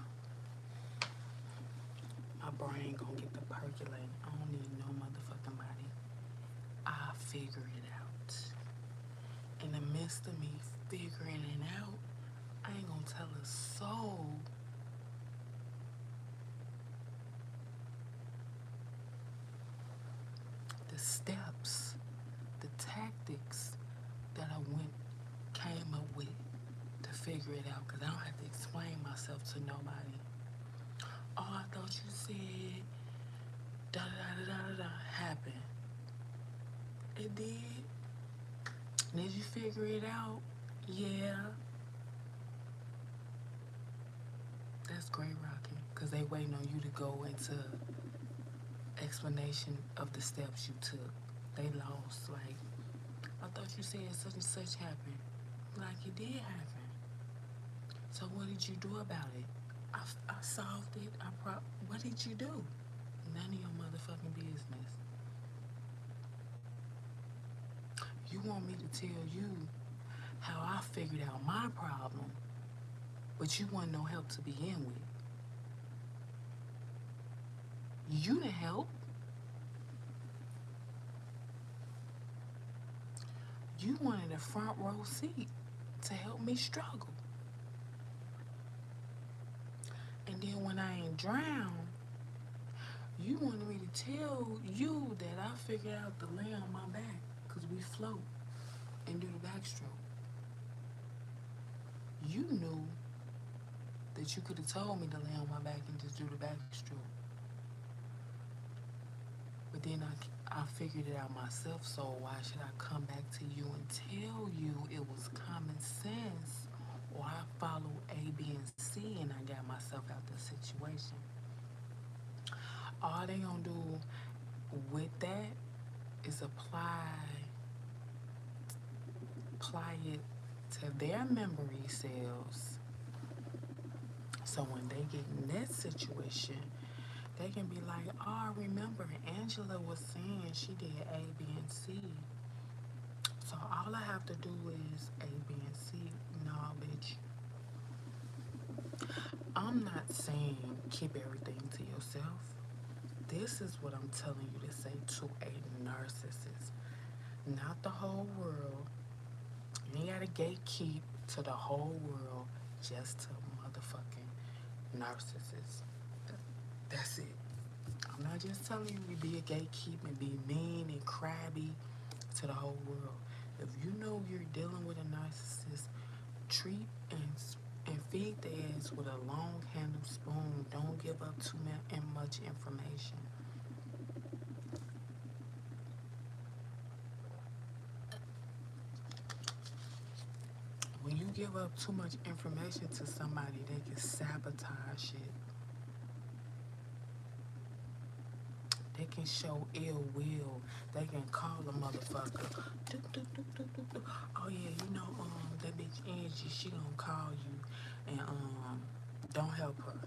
my brain gonna get to percolating. I don't need no motherfucking body. I figure it out. In the midst of me figuring it out, I ain't gonna tell a soul. The steps, the tactics that I came up with to figure it out, because I don't have to explain myself to nobody. Oh, I thought you said da da da da da happened. It did. Did you figure it out? Yeah. That's great, Rockin', because they waiting on you to go into explanation of the steps you took. They lost. Like, I thought you said such and such happened. Like, it did happen. So what did you do about it? I solved it. What did you do? None of your motherfucking business. You want me to tell you how I figured out my problem, but you want no help to begin with. You the help. You wanted a front row seat to help me struggle. And then when I ain't drowned, you wanted me to tell you that I figured out to lay on my back because we float and do the backstroke. You knew that you could have told me to lay on my back and just do the backstroke. But then I figured it out myself, so why should I come back to you and tell you it was common sense, or I follow A, B, and C and I got myself out the situation? All they gonna do with that is apply it to their memory cells. So when they get in that situation, they can be like, oh, I remember Angela was saying she did A, B, and C. So all I have to do is A, B, and C. No, bitch. I'm not saying keep everything to yourself. This is what I'm telling you to say to a narcissist. Not the whole world. You ain't gotta gatekeep to the whole world, just to motherfucking narcissists. That's it. I'm not just telling you to be a gatekeeper and be mean and crabby to the whole world. If you know you're dealing with a narcissist, treat and feed the ass with a long handled spoon. Don't give up too much information. When you give up too much information to somebody, they can sabotage it. They can show ill will. They can call a motherfucker. Oh yeah, that bitch Angie, she gonna call you and don't help her.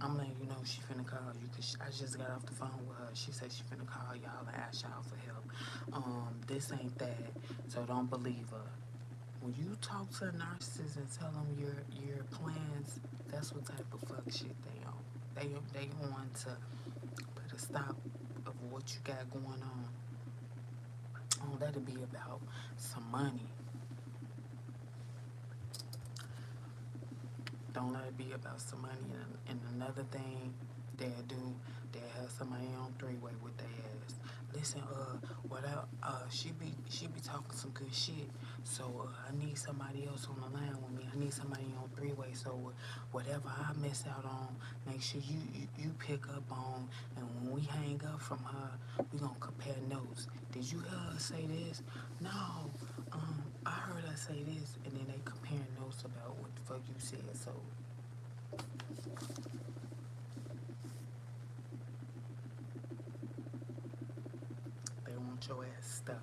I'm letting you know she finna call you because I just got off the phone with her. She said she finna call y'all and ask y'all for help. This ain't that, so don't believe her. When you talk to a narcissist and tell them your plans, that's what type of fuck shit they on. They want to put a stop of what you got going on. Don't let it be about some money. Don't let it be about some money. And another thing they'll do, they'll have somebody on three-way with their ass. Listen, she be talking some good shit. So I need somebody else on the line with me. I need somebody on three-way. So whatever I miss out on, make sure you pick up on. And when we hang up from her, we gonna compare notes. Did you hear her say this? No. I heard her say this, and then they comparing notes about what the fuck you said. So they want your ass stuck.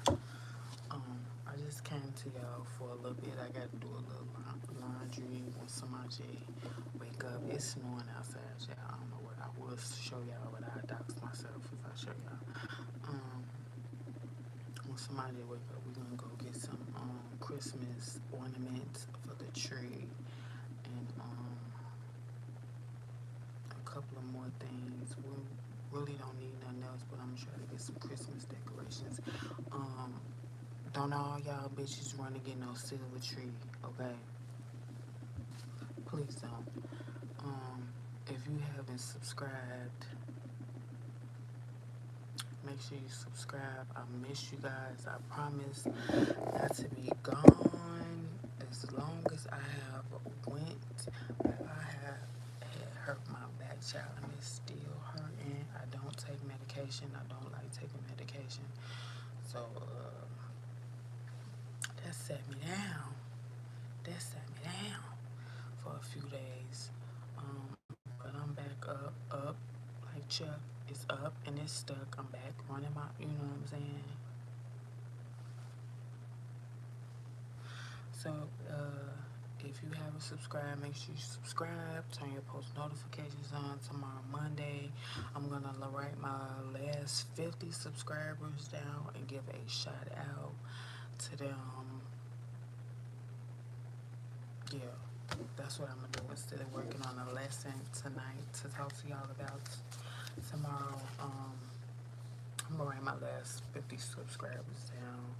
I just came to y'all for a little bit. I got to do a little laundry when somebody wake up. It's snowing outside, y'all. I don't know what I will show y'all, but I dox myself if I show y'all. When somebody wake up, we're gonna go get some Christmas ornaments for the tree and a couple of more things. We really don't need nothing else, but I'm gonna try to get some Christmas decorations. Don't all y'all bitches run to get no silver tree, okay? Please don't. If you haven't subscribed, make sure you subscribe. I miss you guys. I promise not to be gone as long as I have went. I have had hurt my back, child, and it's still hurting. I don't take medication. I don't like taking medication. So, that set me down. That set me down for a few days. But I'm back up, like Chuck. It's up and it's stuck. I'm back running my, you know what I'm saying? So, if you haven't subscribed, make sure you subscribe. Turn your post notifications on. Tomorrow, Monday, I'm going to write my last 50 subscribers down and give a shout out to them. Yeah, that's what I'm going to do instead of working on a lesson tonight to talk to y'all about tomorrow. I'm going to write my last 50 subscribers down.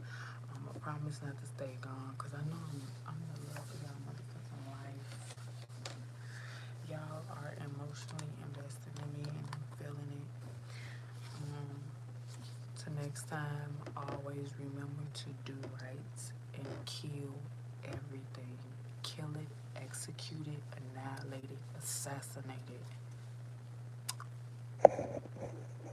I promise not to stay gone because I know I'm the love of y'all motherfucking life. Y'all are emotionally invested in me and I'm feeling it. Till next time, always remember to do right and kill everything. Kill it, execute it, annihilate it, assassinate it.